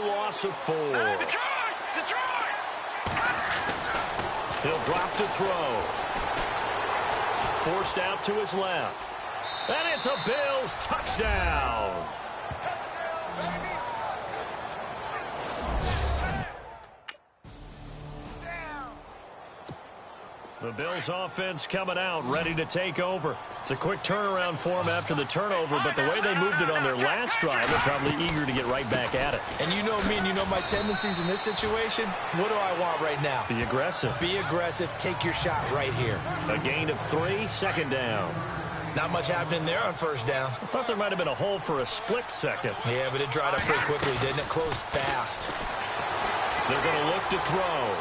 loss of 4. He'll drop to throw. Forced out to his left. And it's a Bills touchdown. The Bills offense coming out, ready to take over. It's a quick turnaround for them after the turnover, but the way they moved it on their last drive, they're probably eager to get right back at it. And you know me and you know my tendencies in this situation. What do I want right now? Be aggressive. Be aggressive. Take your shot right here. A gain of 3, second down. Not much happening there on first down. I thought there might have been a hole for a split second. Yeah, but it dried up pretty quickly, didn't it? Closed fast. They're going to look to throw.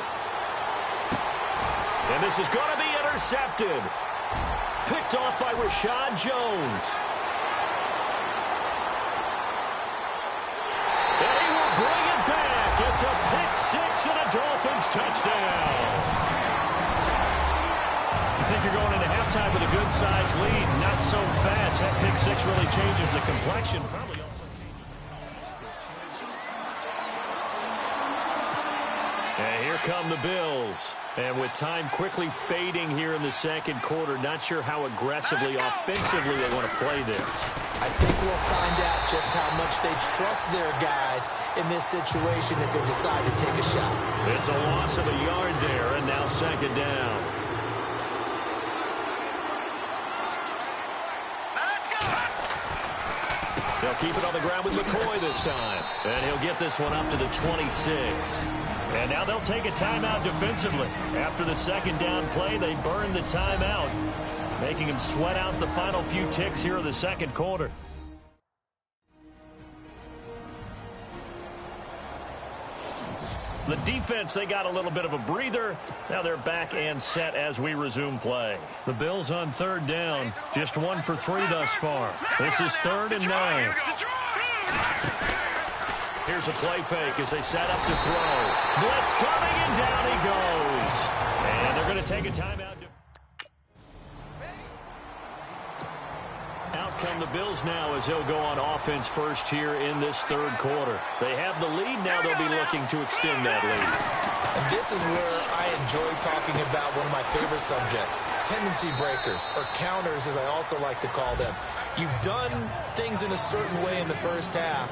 And this is going to be intercepted. Picked off by Rashad Jones. And he will bring it back. It's a pick-6 and a Dolphins touchdown. You think you're going into halftime with a good-sized lead. Not so fast. That pick-6 really changes the complexion. Probably also and here come the Bills. And with time quickly fading here in the second quarter, not sure how aggressively, offensively they want to play this. I think we'll find out just how much they trust their guys in this situation if they decide to take a shot. It's a loss of a yard there, and now second down. They'll keep it on the ground with McCoy this time. And he'll get this one up to the 26. And now they'll take a timeout defensively. After the second down play, they burn the timeout, making him sweat out the final few ticks here in the second quarter. The defense, they got a little bit of a breather. Now they're back and set as we resume play. The Bills on third down, just 1 for 3 thus far. This is 3rd and 9. Here's a play fake as they set up to throw. Blitz coming, and down he goes. And they're going to take a timeout. Out come the Bills now as they'll go on offense first here in this third quarter. They have the lead. Now they'll be looking to extend that lead. And this is where I enjoy talking about one of my favorite subjects, tendency breakers, or counters as I also like to call them. You've done things in a certain way in the first half,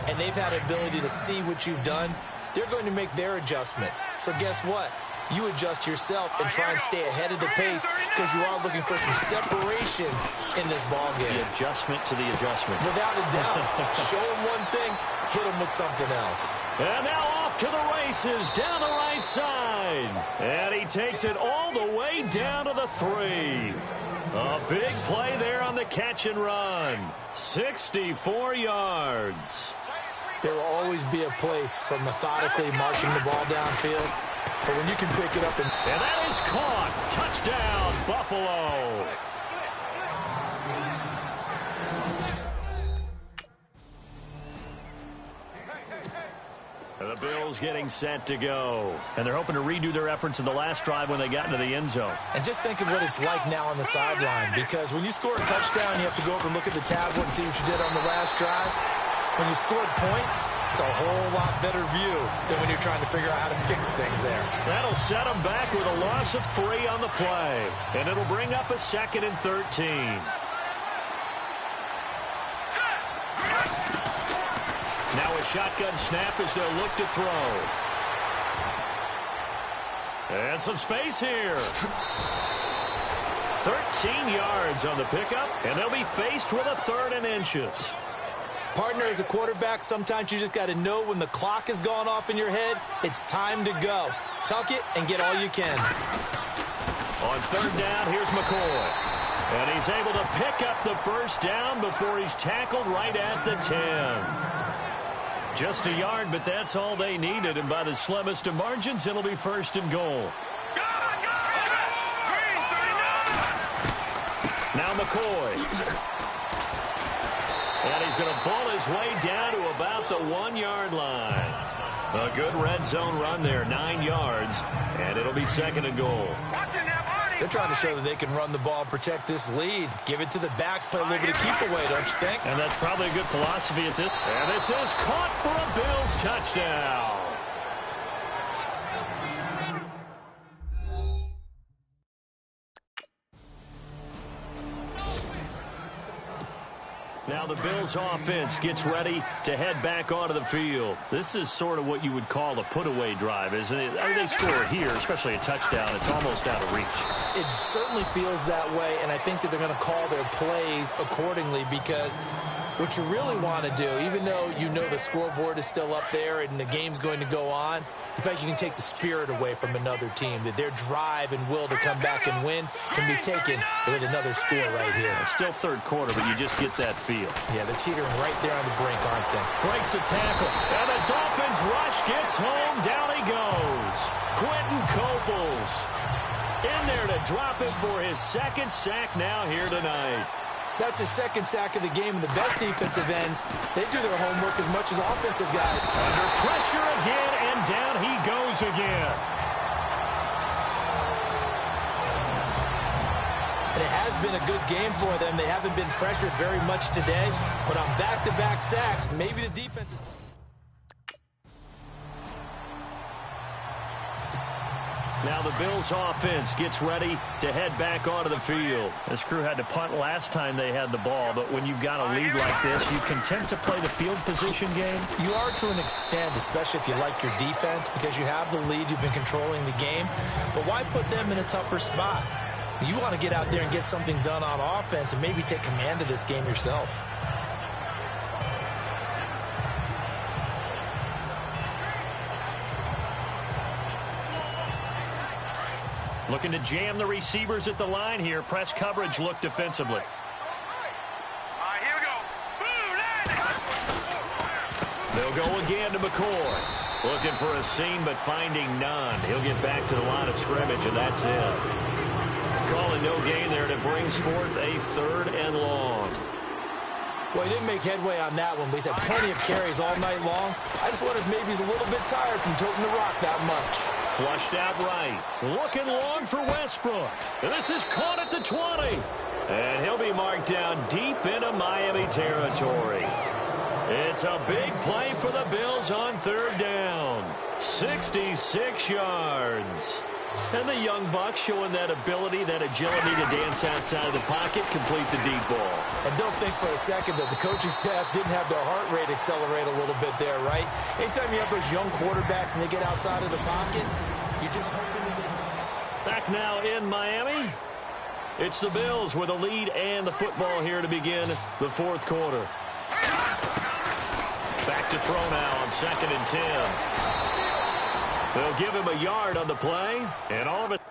and they've had the ability to see what you've done. They're going to make their adjustments. So guess what? You adjust yourself and try and stay ahead of the pace because you are looking for some separation in this ball game. The adjustment to the adjustment. Without a doubt. Show them one thing, hit them with something else. And now off to the races down the right side. And he takes it all the way down to the 3. A big play there on the catch and run. 64 yards. There will always be a place for methodically marching the ball downfield. But when you can pick it up and that is caught. Touchdown, Buffalo. The Bills getting set to go. And they're hoping to redo their efforts in the last drive when they got into the end zone. And just think of what it's like now on the sideline. Because when you score a touchdown, you have to go over and look at the tablet and see what you did on the last drive. When you scored points, it's a whole lot better view than when you're trying to figure out how to fix things there. That'll set them back with a loss of 3 on the play. And it'll bring up a 2nd and 13. Now a shotgun snap as they'll look to throw. And some space here. 13 yards on the pickup, and they'll be faced with a 3rd and inches. Partner, as a quarterback, sometimes you just got to know when the clock has gone off in your head, it's time to go. Tuck it and get all you can. On 3rd down, here's McCoy. And he's able to pick up the first down before he's tackled right at the 10. Just a yard, but that's all they needed. And by the slimmest of margins, it'll be 1st and goal. Now McCoy. And he's going to ball his way down to about the 1-yard line. A good red zone run there, 9 yards. And it'll be 2nd and goal. They're trying to show that they can run the ball and protect this lead. Give it to the backs, play a little bit of keep away, don't you think? And that's probably a good philosophy at this. And this is caught for a Bills touchdown. Now the Bills offense gets ready to head back onto the field. This is sort of what you would call a put-away drive, isn't it? I mean, they score here, especially a touchdown. It's almost out of reach. It certainly feels that way, and I think that they're going to call their plays accordingly because what you really want to do, even though you know the scoreboard is still up there and the game's going to go on, in fact, you can take the spirit away from another team, that their drive and will to come back and win can be taken with another score right here. It's still third quarter, but you just get that feel. Yeah, they're teetering right there on the brink, aren't they? Breaks a tackle, and the Dolphins rush gets home. Down he goes. Quentin Coples in there to drop it for his second sack now here tonight. That's his second sack of the game, and the best defensive ends, they do their homework as much as offensive guys. Under pressure again, and down he goes again. And it has been a good game for them. They haven't been pressured very much today, but on back-to-back sacks, maybe the defense is... Now the Bills offense gets ready to head back onto the field. This crew had to punt last time they had the ball, but when you've got a lead like this, you can tend to play the field position game. You are to an extent, especially if you like your defense, because you have the lead, you've been controlling the game. But why put them in a tougher spot? You want to get out there and get something done on offense and maybe take command of this game yourself. Looking to jam the receivers at the line here. Press coverage look defensively. Here we go. They'll go again to McCoy. Looking for a seam, but finding none. He'll get back to the line of scrimmage, and that's it. Calling no gain there, and it brings forth a 3rd and long. Well, he didn't make headway on that one, but he's had plenty of carries all night long. I just wonder if maybe he's a little bit tired from toting the rock that much. Flushed out right. Looking long for Westbrook. And this is caught at the 20. And he'll be marked down deep into Miami territory. It's a big play for the Bills on 3rd down. 66 yards. And the young buck showing that ability, that agility to dance outside of the pocket, complete the deep ball. And don't think for a second that the coaching staff didn't have their heart rate accelerate a little bit there, right? Anytime you have those young quarterbacks and they get outside of the pocket, you're just hoping to get... Back now in Miami. It's the Bills with a lead and the football here to begin the 4th quarter. Back to throw now on 2nd and 10. They'll give him a yard on the play, and all of it.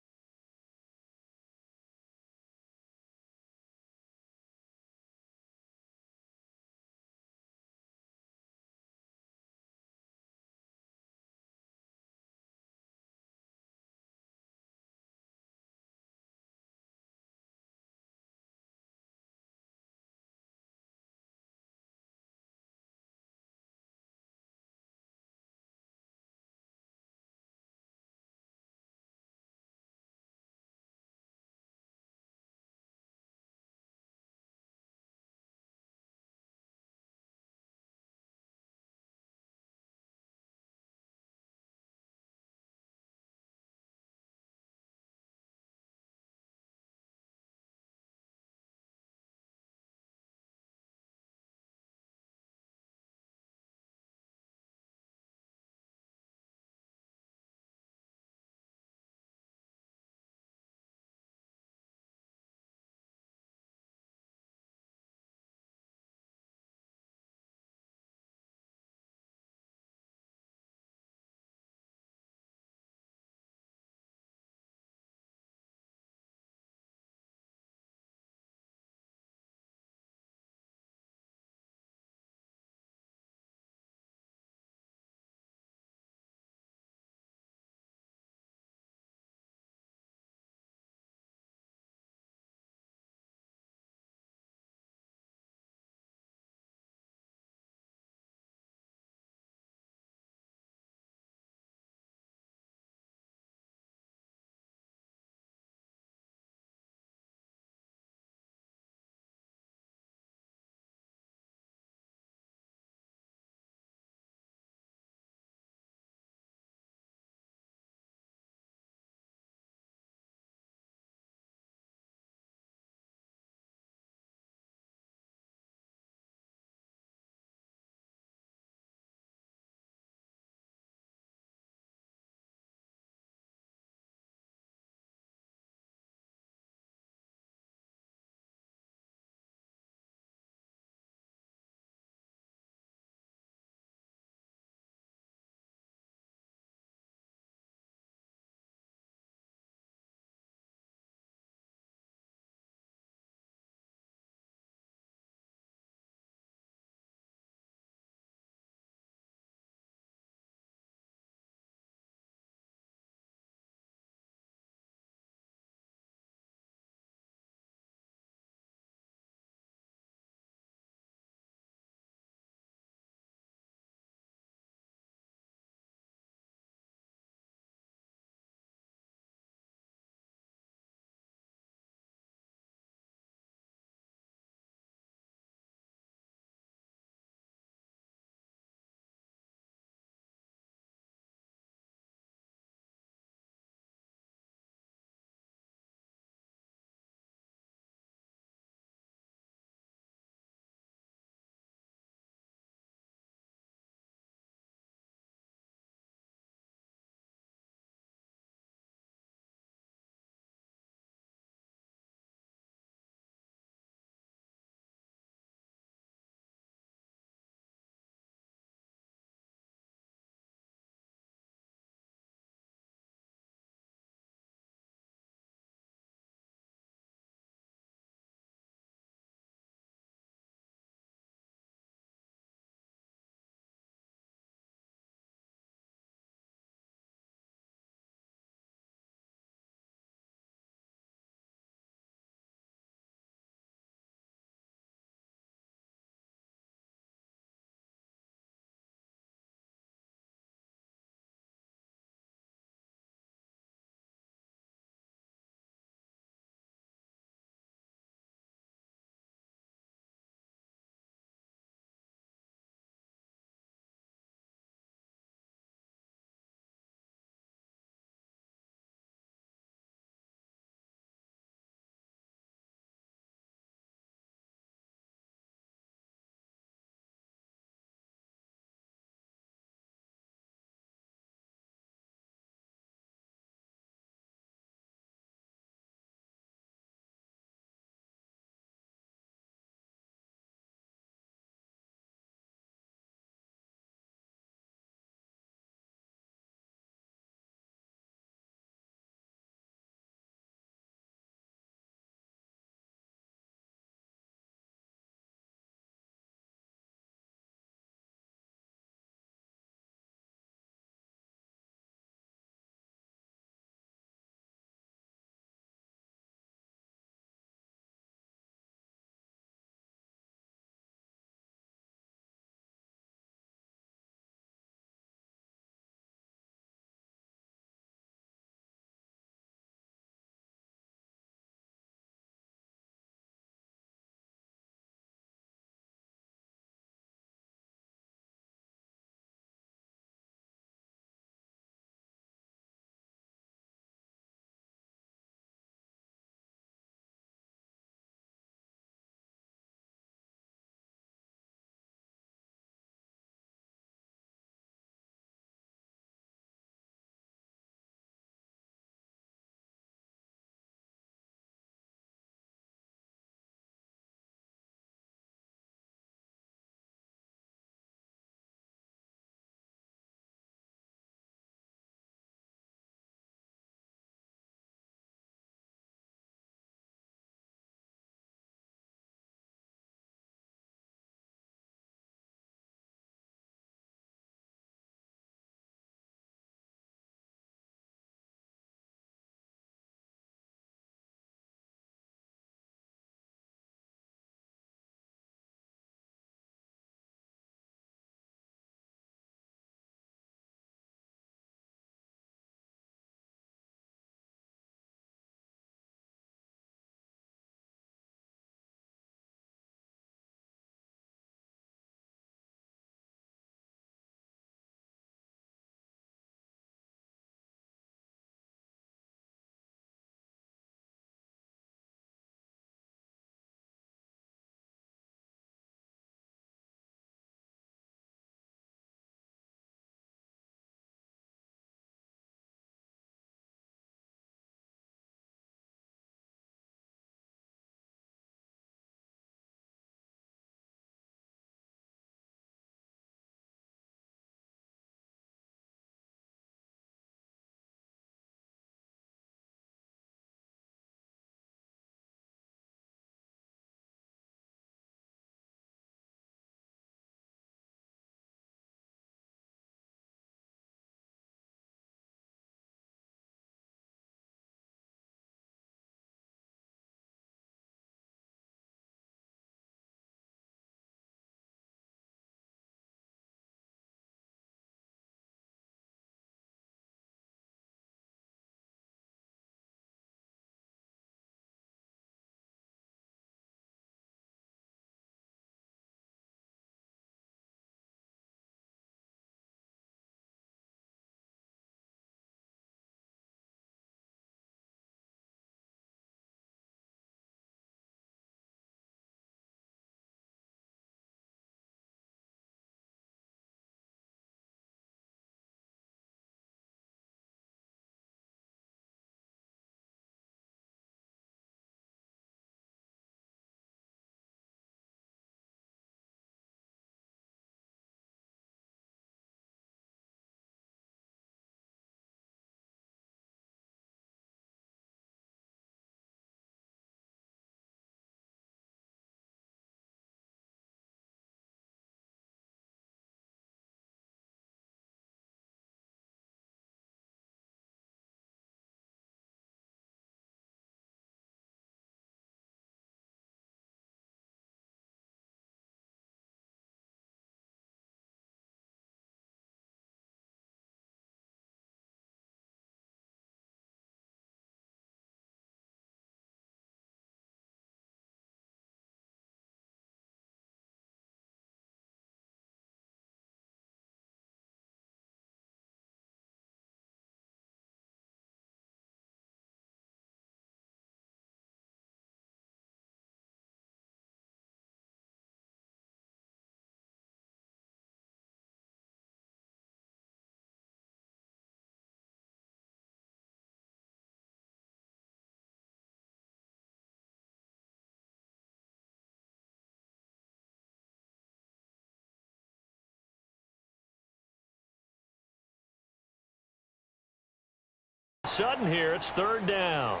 sudden here, it's third down.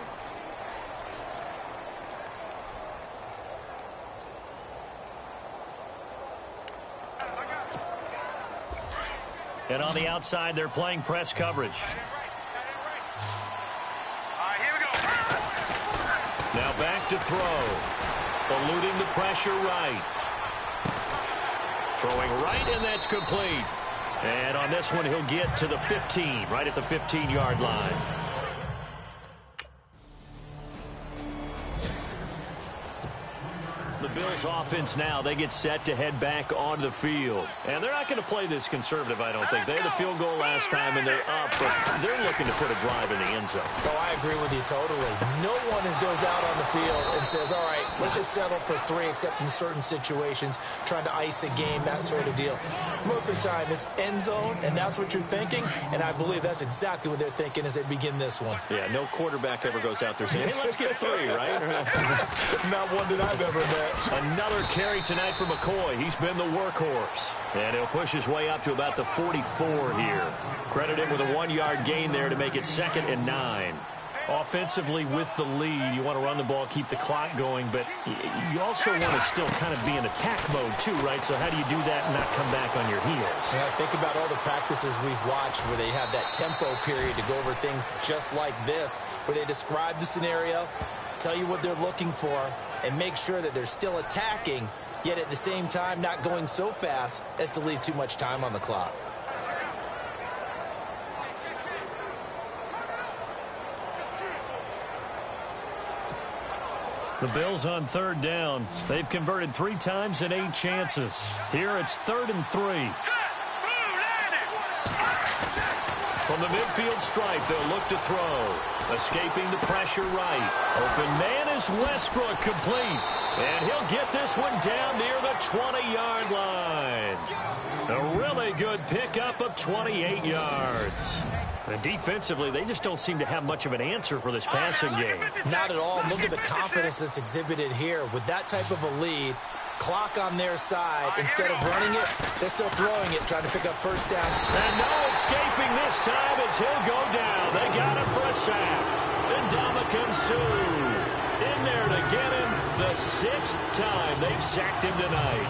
And on the outside, they're playing press coverage. Here we go. Now back to throw. Eluding the pressure right. Throwing right, and that's complete. And on this one, he'll get to the 15, right at the 15-yard line. The Bills offense now, they get set to head back onto the field. And they're not going to play this conservative, I don't think. They had a field goal last time, and they're up, but they're looking to put a drive in the end zone. Oh, I agree with you totally. No one goes out on the field and says, all right, let's just settle for 3, except in certain situations, trying to ice a game, that sort of deal. Most of the time, it's end zone, and that's what you're thinking, and I believe that's exactly what they're thinking as they begin this one. Yeah, no quarterback ever goes out there saying, hey, let's get 3, right? Not one that I've ever met. Another carry tonight for McCoy. He's been the workhorse. And he'll push his way up to about the 44 here. Credit him with a 1-yard gain there to make it 2nd and 9. Offensively with the lead, you want to run the ball, keep the clock going, but you also want to still kind of be in attack mode too, right? So how do you do that and not come back on your heels? Yeah, think about all the practices we've watched where they have that tempo period to go over things just like this, where they describe the scenario, tell you what they're looking for, and make sure that they're still attacking, yet at the same time not going so fast as to leave too much time on the clock. The Bills on 3rd down. They've converted 3 times in 8 chances. Here it's 3rd and 3. From the midfield stripe, they'll look to throw. Escaping the pressure right. Open man is Westbrook, complete. And he'll get this one down near the 20-yard line. A really good pickup of 28 yards. And defensively, they just don't seem to have much of an answer for this passing game. Not at all. Look at the confidence that's exhibited here. With that type of a lead, clock on their side, instead of running it, they're still throwing it, trying to pick up first downs. And no escaping this time as he'll go down. They got him for a sack. And Ndamukong Suh in there to get him the 6th time they've sacked him tonight.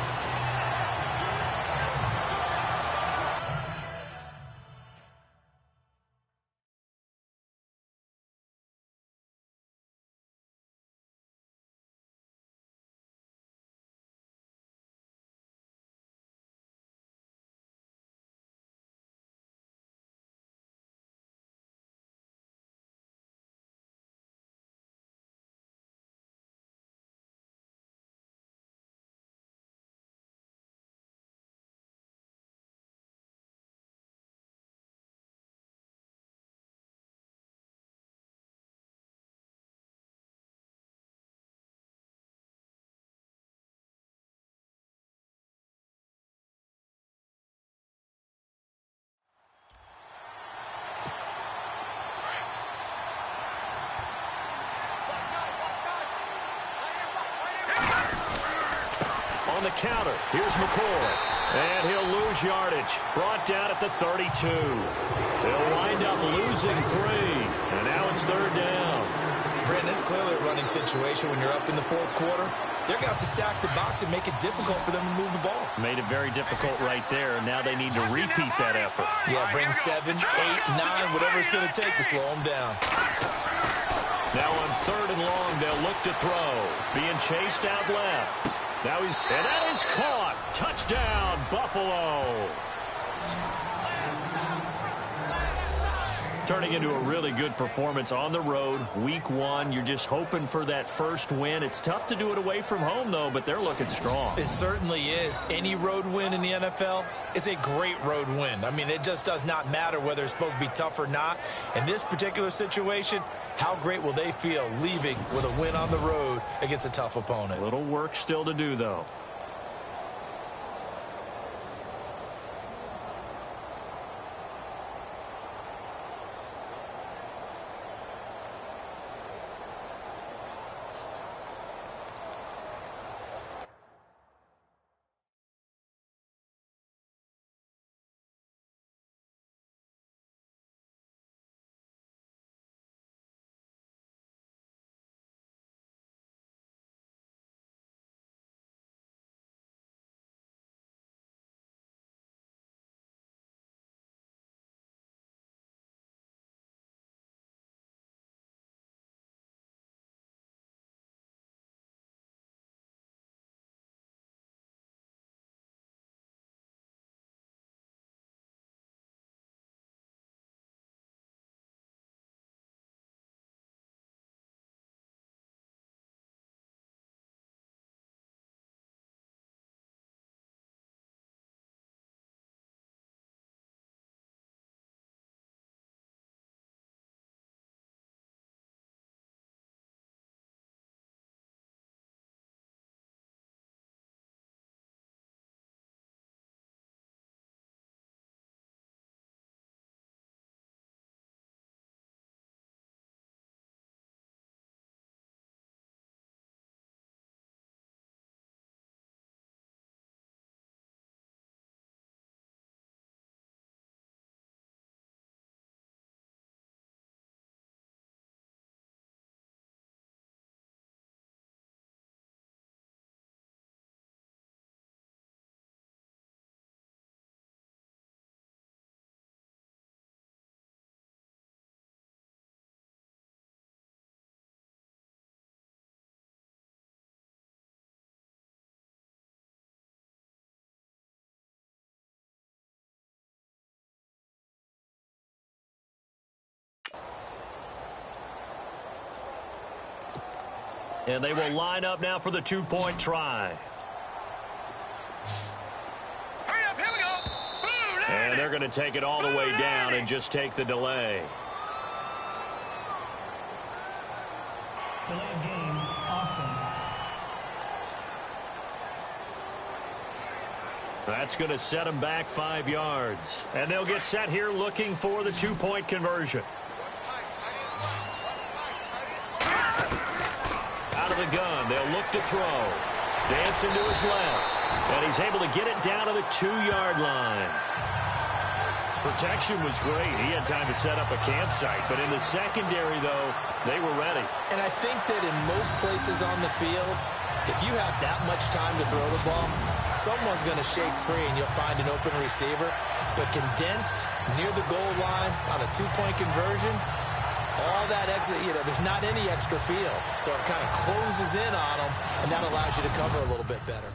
On the counter, here's McCoy. And he'll lose yardage. Brought down at the 32. They'll wind up losing 3. And now it's 3rd down. Brandon, it's clearly a running situation when you're up in the 4th quarter. They're going to have to stack the box and make it difficult for them to move the ball. Made it very difficult right there. And now they need to repeat that effort. Yeah, bring 7, 8, 9, whatever it's going to take to slow them down. Now on 3rd and long, they'll look to throw. Being chased out left. Now and that is caught. Touchdown, Buffalo. Turning into a really good performance on the road. Week 1, you're just hoping for that first win. It's tough to do it away from home, though, but they're looking strong. It certainly is. Any road win in the NFL is a great road win. I mean, it just does not matter whether it's supposed to be tough or not. In this particular situation, how great will they feel leaving with a win on the road against a tough opponent? Little work still to do, though. And they will line up now for the two-point try. Hurry up, here we go. Boom, And they're going to take it all the way down and just take the delay. Delay of game, offense. That's going to set them back 5 yards. And they'll get set here looking for the two-point conversion. Out of the gun, they'll look to throw. Dancing to his left. And he's able to get it down to the 2-yard line. Protection was great. He had time to set up a campsite. But in the secondary, though, they were ready. And I think that in most places on the field, if you have that much time to throw the ball, someone's going to shake free and you'll find an open receiver. But condensed near the goal line on a two-point conversion, all that exit, there's not any extra field. So it kind of closes in on them, and that allows you to cover a little bit better.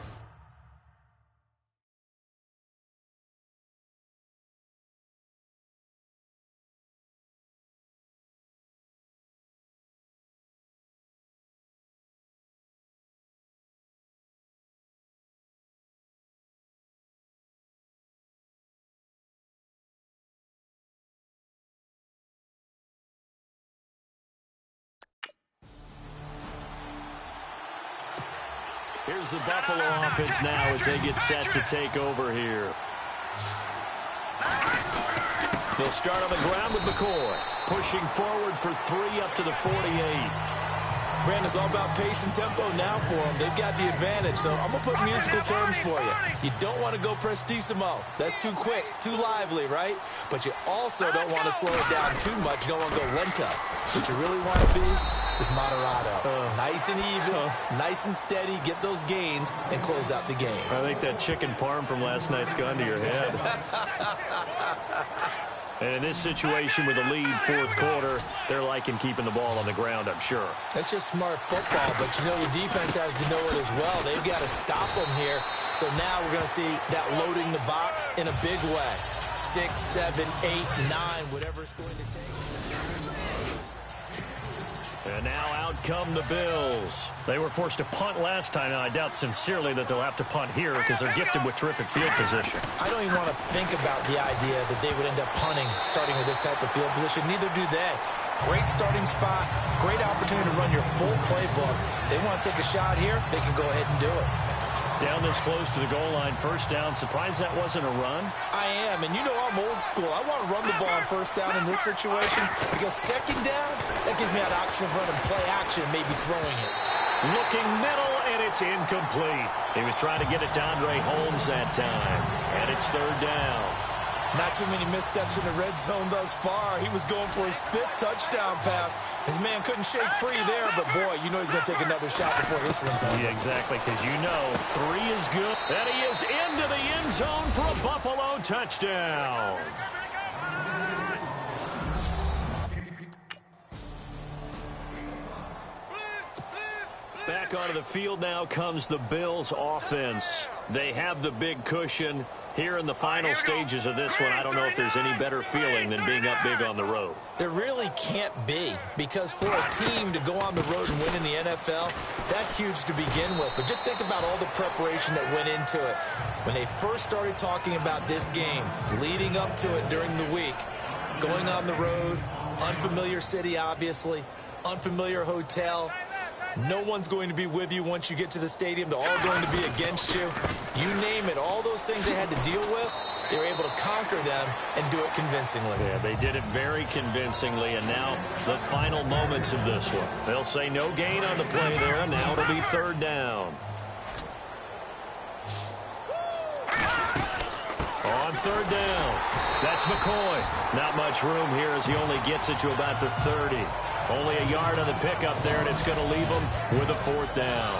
Here's the Buffalo offense now as they get set to take over here. They'll start on the ground with McCoy. Pushing forward for 3 up to the 48. Brandon, it's all about pace and tempo now for them. They've got the advantage, so I'm going to put musical terms for you. You don't want to go prestissimo. That's too quick, too lively, right? But you also don't want to slow it down too much. You don't want to go lento. What you really want to be is moderato. Nice and even, nice and steady, get those gains, and close out the game. I think that chicken parm from last night's gone to your head. And in this situation with a lead, fourth quarter, they're liking keeping the ball on the ground, I'm sure. That's just smart football, but the defense has to know it as well. They've got to stop them here. So now we're going to see that loading the box in a big way. 6, 7, 8, 9, whatever it's going to take. And now out come the Bills. They were forced to punt last time, and I doubt sincerely that they'll have to punt here because they're gifted with terrific field position. I don't even want to think about the idea that they would end up punting starting with this type of field position. Neither do they. Great starting spot, great opportunity to run your full playbook. They want to take a shot here, they can go ahead and do it. Down this close to the goal line, first down. Surprised that wasn't a run? I am, and I'm old school. I want to run the ball on first down in this situation because second down, that gives me an option of running play action and maybe throwing it. Looking middle, and it's incomplete. He was trying to get it to Andre Holmes that time, and it's third down. Not too many missteps in the red zone thus far. He was going for his 5th touchdown pass. His man couldn't shake free there, but boy, he's going to take another shot before this one's over. Yeah, exactly, because 3 is good. And he is into the end zone for a Buffalo touchdown. Back onto the field now comes the Bills offense. They have the big cushion. Here in the final stages of this one, I don't know if there's any better feeling than being up big on the road. There really can't be, because for a team to go on the road and win in the NFL, that's huge to begin with. But just think about all the preparation that went into it. When they first started talking about this game, leading up to it during the week, going on the road, unfamiliar city, obviously, unfamiliar hotel. No one's going to be with you once you get to the stadium. They're all going to be against you. You name it. All those things they had to deal with, they were able to conquer them and do it convincingly. Yeah, they did it very convincingly, and now the final moments of this one. They'll say no gain on the play there, and now it'll be third down. On third down, that's McCoy. Not much room here as he only gets it to about the 30. Only a yard on the pickup there, and it's going to leave him with a fourth down.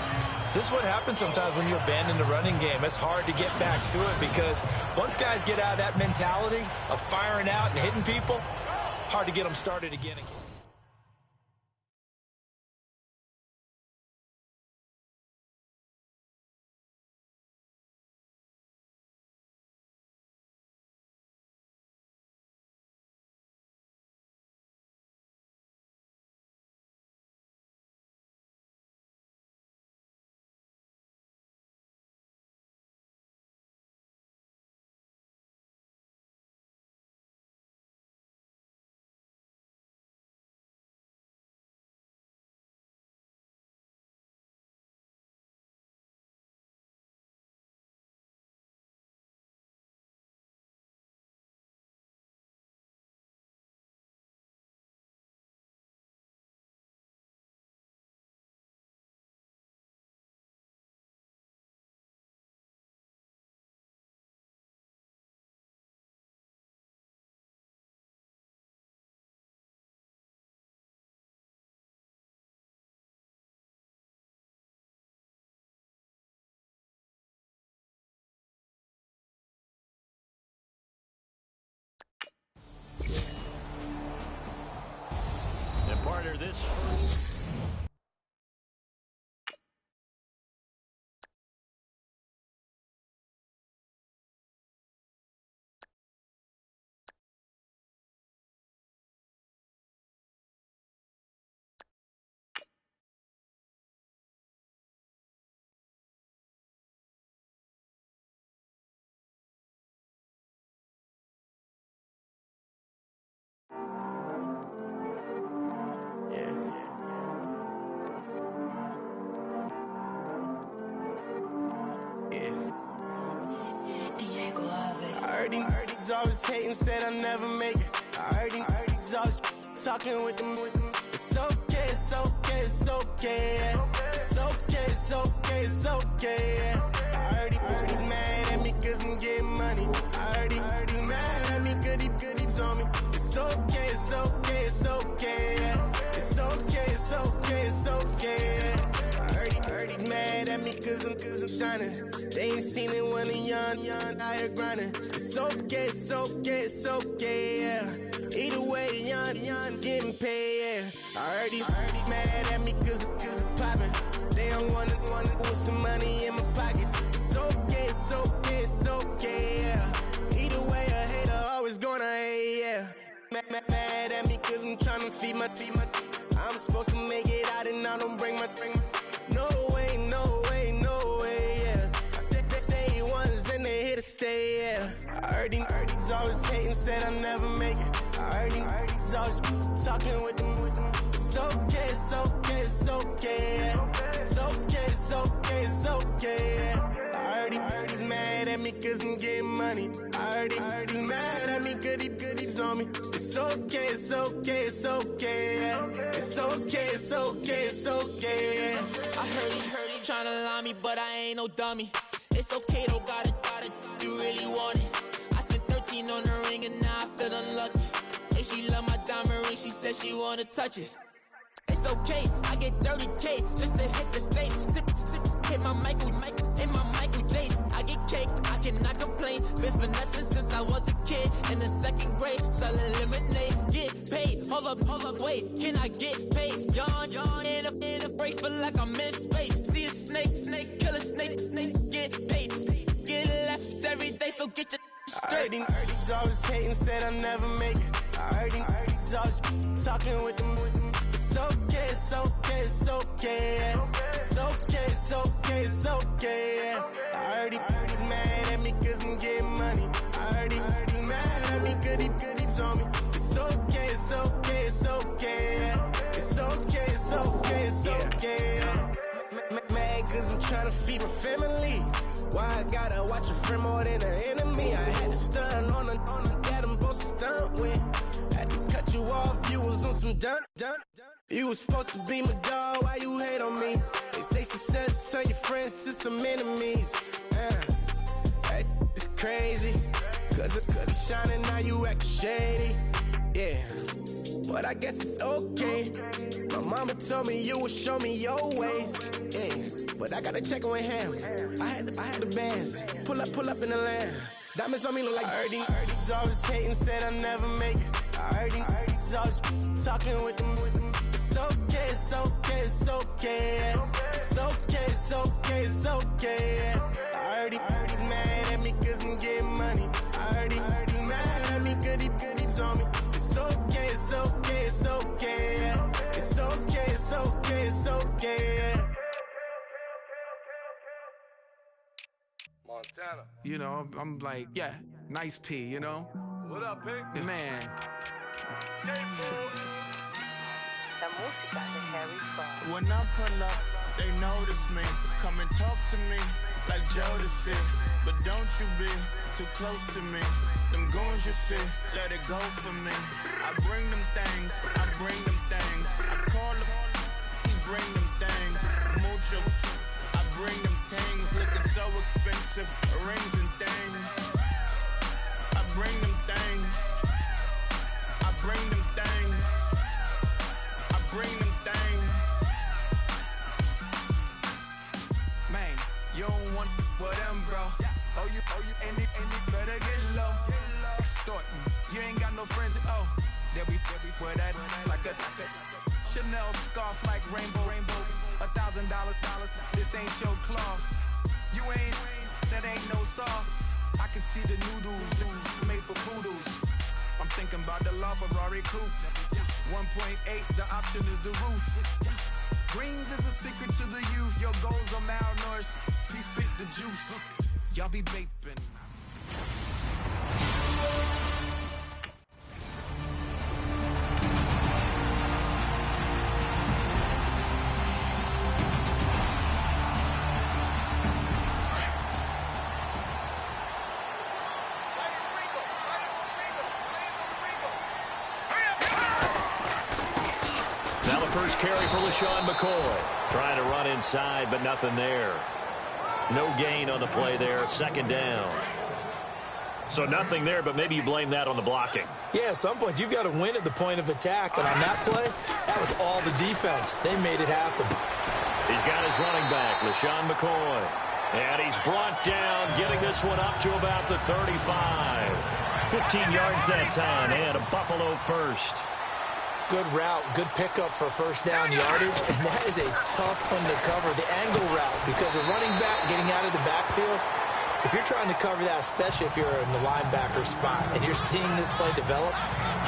This is what happens sometimes when you abandon the running game. It's hard to get back to it because once guys get out of that mentality of firing out and hitting people, hard to get them started again. partner, this first... I heard he's always hating, said I'll never make it. I heard he's always talking with them. It's okay, it's okay, it's okay, yeah. It's okay, it's okay, it's okay, yeah. I heard he's mad at me cause I'm getting money. I heard he's mad at me cause he told me. It's okay, it's okay, it's okay, yeah. It's okay, it's okay, it's okay, yeah. I heard he's mad at me cause I'm shining. They ain't seen it when I'm young, out here grinding. It's okay, it's okay, it's okay, yeah. Either way, young, getting paid, yeah. I heard he's mad at me cause I'm poppin'. They don't wanna put some money in my pockets. It's okay, it's okay, it's okay, yeah. Either way, a hater always gonna hate, yeah. Mad at me cause I'm tryna feed my I'm supposed to make it out and I don't bring my no way, no way, no way, yeah. Day ones and they here to stay, yeah. I heard he's always hating, said I'll never make it. I heard he's always talking with them. It's okay, it's okay, it's okay, yeah. It's okay, it's okay, it's okay, yeah. I heard he's mad at me cause I'm getting money. I heard he's mad at me cause he told me. It's okay, it's okay, it's okay, yeah. It's okay, it's okay, it's okay, yeah. I heard he tryna lie me, but I ain't no dummy. It's okay, though, got it, you really want it. I spent 13 on the ring and now I feel unlucky. Hey, she love my diamond ring, she said she wanna touch it. It's okay, I get 30K just to hit the stage. Hit my Michael, in my Michael J. I get cake, I cannot complain. Been finessing since I was a kid. In the second grade, selling lemonade. Get paid, hold up, wait. Can I get paid? Yawn, in a break, feel like I'm in space. See a snake, kill a snake, get paid. Get left every day, so get your straight. I heard he's always hating, said I'll never make it. I heard he's always talking with them. It's okay, it's okay, it's okay, yeah. It's okay, it's okay, it's okay, yeah. I heard he's mad at me cause I'm getting money. I heard he's mad at me cause he told me. It's okay, it's okay, it's okay, yeah. It's okay, it's okay, it's okay, yeah. Mad cause I'm tryna feed my family. Why I gotta watch a friend more than an enemy? I had to stun on the that I'm supposed to stunt with. Had to cut you off, you was on some dun. You was supposed to be my dog, why you hate on me? They say success turn your friends to some enemies. That is crazy. Cause it's shining, now you actin' shady. Yeah, but I guess it's okay. My mama told me you would show me your ways. Yeah, but I gotta check with him. I had the bands. Pull up in the land. Diamonds on me look like I heard he's always hating, said I'll never make it. I heard he's always talking with them. It's okay, it's okay, it's okay, yeah. It's okay, it's okay, it's okay, yeah. I heard he's mad at me cause I'm getting money. I heard he's mad at me cause he told me. It's okay, it's okay, it's okay, yeah. It's okay, it's okay, it's okay, yeah. Montana. You know, I'm like, yeah, nice P, you know? What up, Pig? Man. La música de Harry Fry. When I pull up, they notice me. Come and talk to me like Jodeci. But don't you be too close to me. Them goons you see, let it go for me. I bring them things, I bring them things. I call up, he bring them things. Mucho, I bring them things. Looking so expensive, rings and things. I bring them things. I bring them things. I bring them things. Man, you don't want with them, bro. Oh, you, and it better get low. Extorting, you ain't got no friends. Oh, they'll be where that like a off like rainbow. $1,000, this ain't your cloth. You ain't, that ain't no sauce. I can see the noodles made for poodles. I'm thinking about the LaFerrari coupe. 1.8, the option is the roof. Greens is a secret to the youth. Your goals are malnourished. Please spit the juice. Y'all be vaping. Now the first carry for LaShawn McCoy. Trying to run inside, but nothing there. No gain on the play there. Second down. So nothing there, but maybe you blame that on the blocking. Yeah, at some point, you've got to win at the point of attack. And on that play, that was all the defense. They made it happen. He's got his running back, LaShawn McCoy. And he's brought down, getting this one up to about the 35. 15 yards that time, and a Buffalo first. Good route, good pickup for first down yardage, and that is a tough one to cover, the angle route, because a running back getting out of the backfield, if you're trying to cover that, especially if you're in the linebacker spot, and you're seeing this play develop,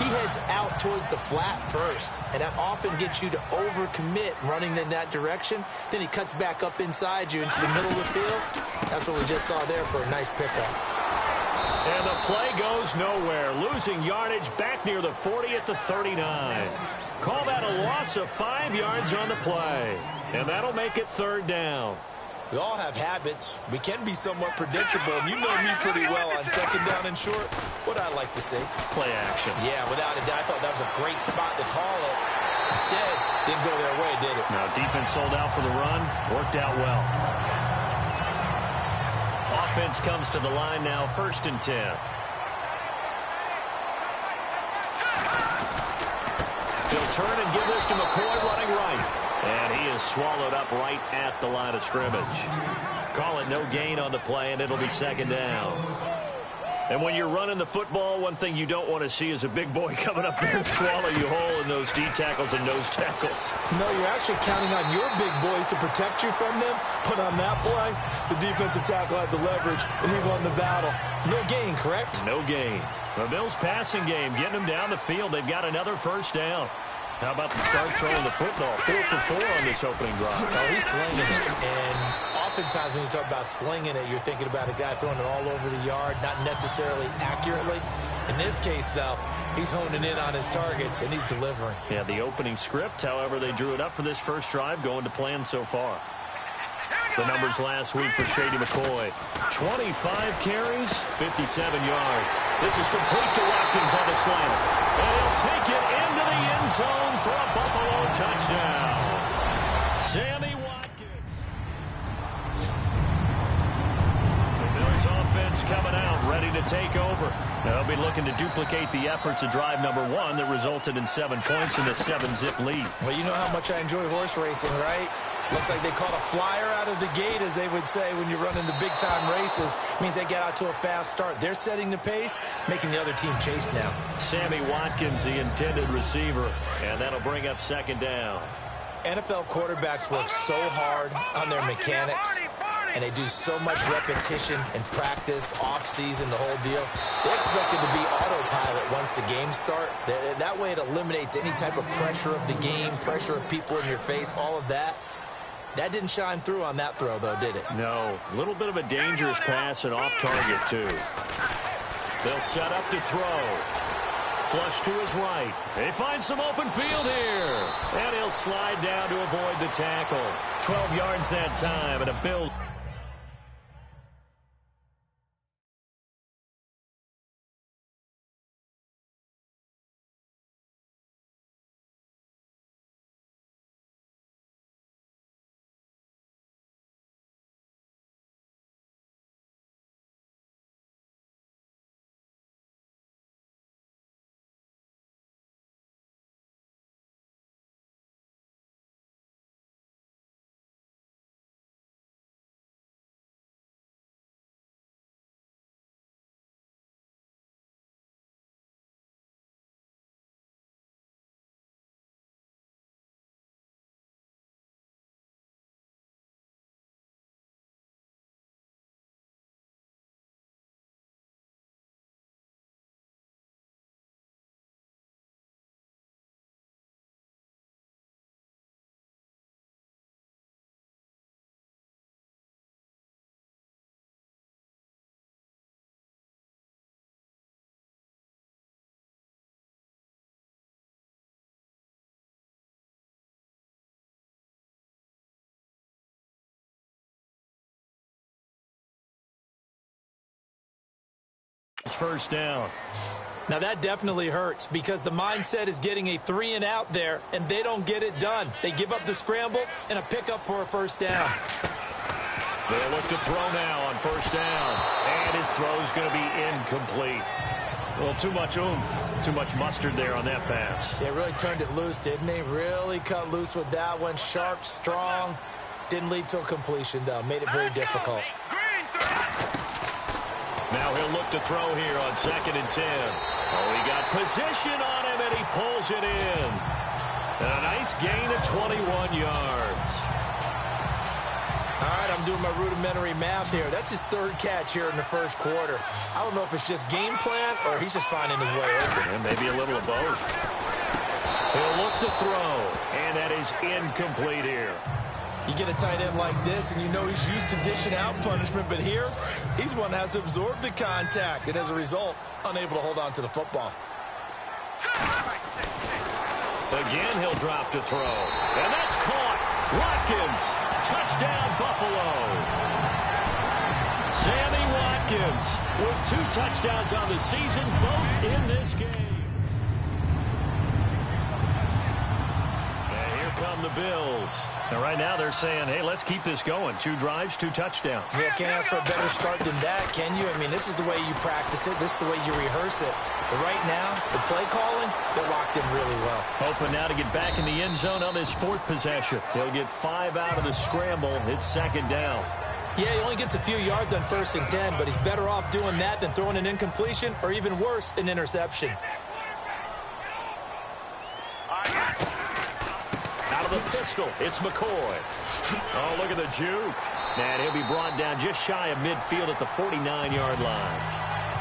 he heads out towards the flat first, and that often gets you to overcommit running in that direction. Then he cuts back up inside you into the middle of the field. That's what we just saw there for a nice pickup. And the play goes nowhere. Losing yardage back near the 40 at the 39. Call that a loss of 5 yards on the play. And that'll make it third down. We all have habits. We can be somewhat predictable. And you know me pretty well on second down and short. What I like to see. Play action. Yeah, without a doubt. I thought that was a great spot to call it. Instead, didn't go their way, did it? Now, defense sold out for the run. Worked out well. Offense comes to the line now, 1st and 10. He'll turn and give this to McCoy running right. And he is swallowed up right at the line of scrimmage. Call it no gain on the play, and it'll be second down. And when you're running the football, one thing you don't want to see is a big boy coming up there and swallow you whole in those D tackles and nose tackles. No, you're actually counting on your big boys to protect you from them. But on that play, the defensive tackle had the leverage, and he won the battle. No gain, correct? No gain. The Bills' passing game, getting them down the field. They've got another first down. How about the start throwing the football? 4 for 4 on this opening drive. Oh, he's slinging it. And oftentimes when you talk about slinging it, you're thinking about a guy throwing it all over the yard, not necessarily accurately. In this case, though, he's honing in on his targets, and he's delivering. Yeah, the opening script, however, they drew it up for this first drive, going to plan so far. The numbers last week for Shady McCoy. 25 carries, 57 yards. This is complete to Watkins on the slant. And he'll take it into the end zone for a Buffalo touchdown. Sammy Watkins. The Bills offense coming out, ready to take over. They'll be looking to duplicate the efforts of drive number 1 that resulted in 7 points in the 7-zip lead. Well, you know how much I enjoy horse racing, right? Looks like they caught a flyer out of the gate, as they would say when you're running the big-time races. Means they get out to a fast start. They're setting the pace, making the other team chase now. Sammy Watkins, the intended receiver, and that'll bring up second down. NFL quarterbacks work so hard on their mechanics, and they do so much repetition and practice, off-season, the whole deal. They're expected to be autopilot once the games start. That way it eliminates any type of pressure of the game, pressure of people in your face, all of that. That didn't shine through on that throw, though, did it? No. A little bit of a dangerous pass and off target, too. They'll set up to throw. Flush to his right. They find some open field here. And he'll slide down to avoid the tackle. 12 yards that time, and a Bill. first down. Now, that definitely hurts because the mindset is getting a 3-and-out there, and they don't get it done. They give up the scramble and a pickup for a first down. They'll look to throw now on first down. And his throw's going to be incomplete. Well, too much oomph, too much mustard there on that pass. They really turned it loose, didn't they? Really cut loose with that one. Sharp, strong. Didn't lead to a completion, though. Made it very difficult. Now he'll look to throw here on 2nd and 10. Oh, he got position on him, and he pulls it in. And a nice gain of 21 yards. All right, I'm doing my rudimentary math here. That's his 3rd catch here in the first quarter. I don't know if it's just game plan or he's just finding his way open. And maybe a little of both. He'll look to throw, and that is incomplete here. You get a tight end like this, and you know he's used to dishing out punishment, but here, he's one that has to absorb the contact, and as a result, unable to hold on to the football. Again, he'll drop to throw, and that's caught. Watkins, touchdown Buffalo. Sammy Watkins with 2 touchdowns on the season, both in this game. And here come the Bills. Now, right now, they're saying, hey, let's keep this going. 2 drives, 2 touchdowns. Yeah, can't ask for a better start than that, can you? I mean, this is the way you practice it. This is the way you rehearse it. But right now, the play calling, they're locked in really well. Hoping now to get back in the end zone on this 4th possession. He'll get 5 out of the scramble. It's 2nd down. Yeah, he only gets a few yards on 1st and 10, but he's better off doing that than throwing an incompletion or even worse, an interception. Out of the pistol, it's McCoy. Oh, look at the juke. And he'll be brought down just shy of midfield at the 49-yard line.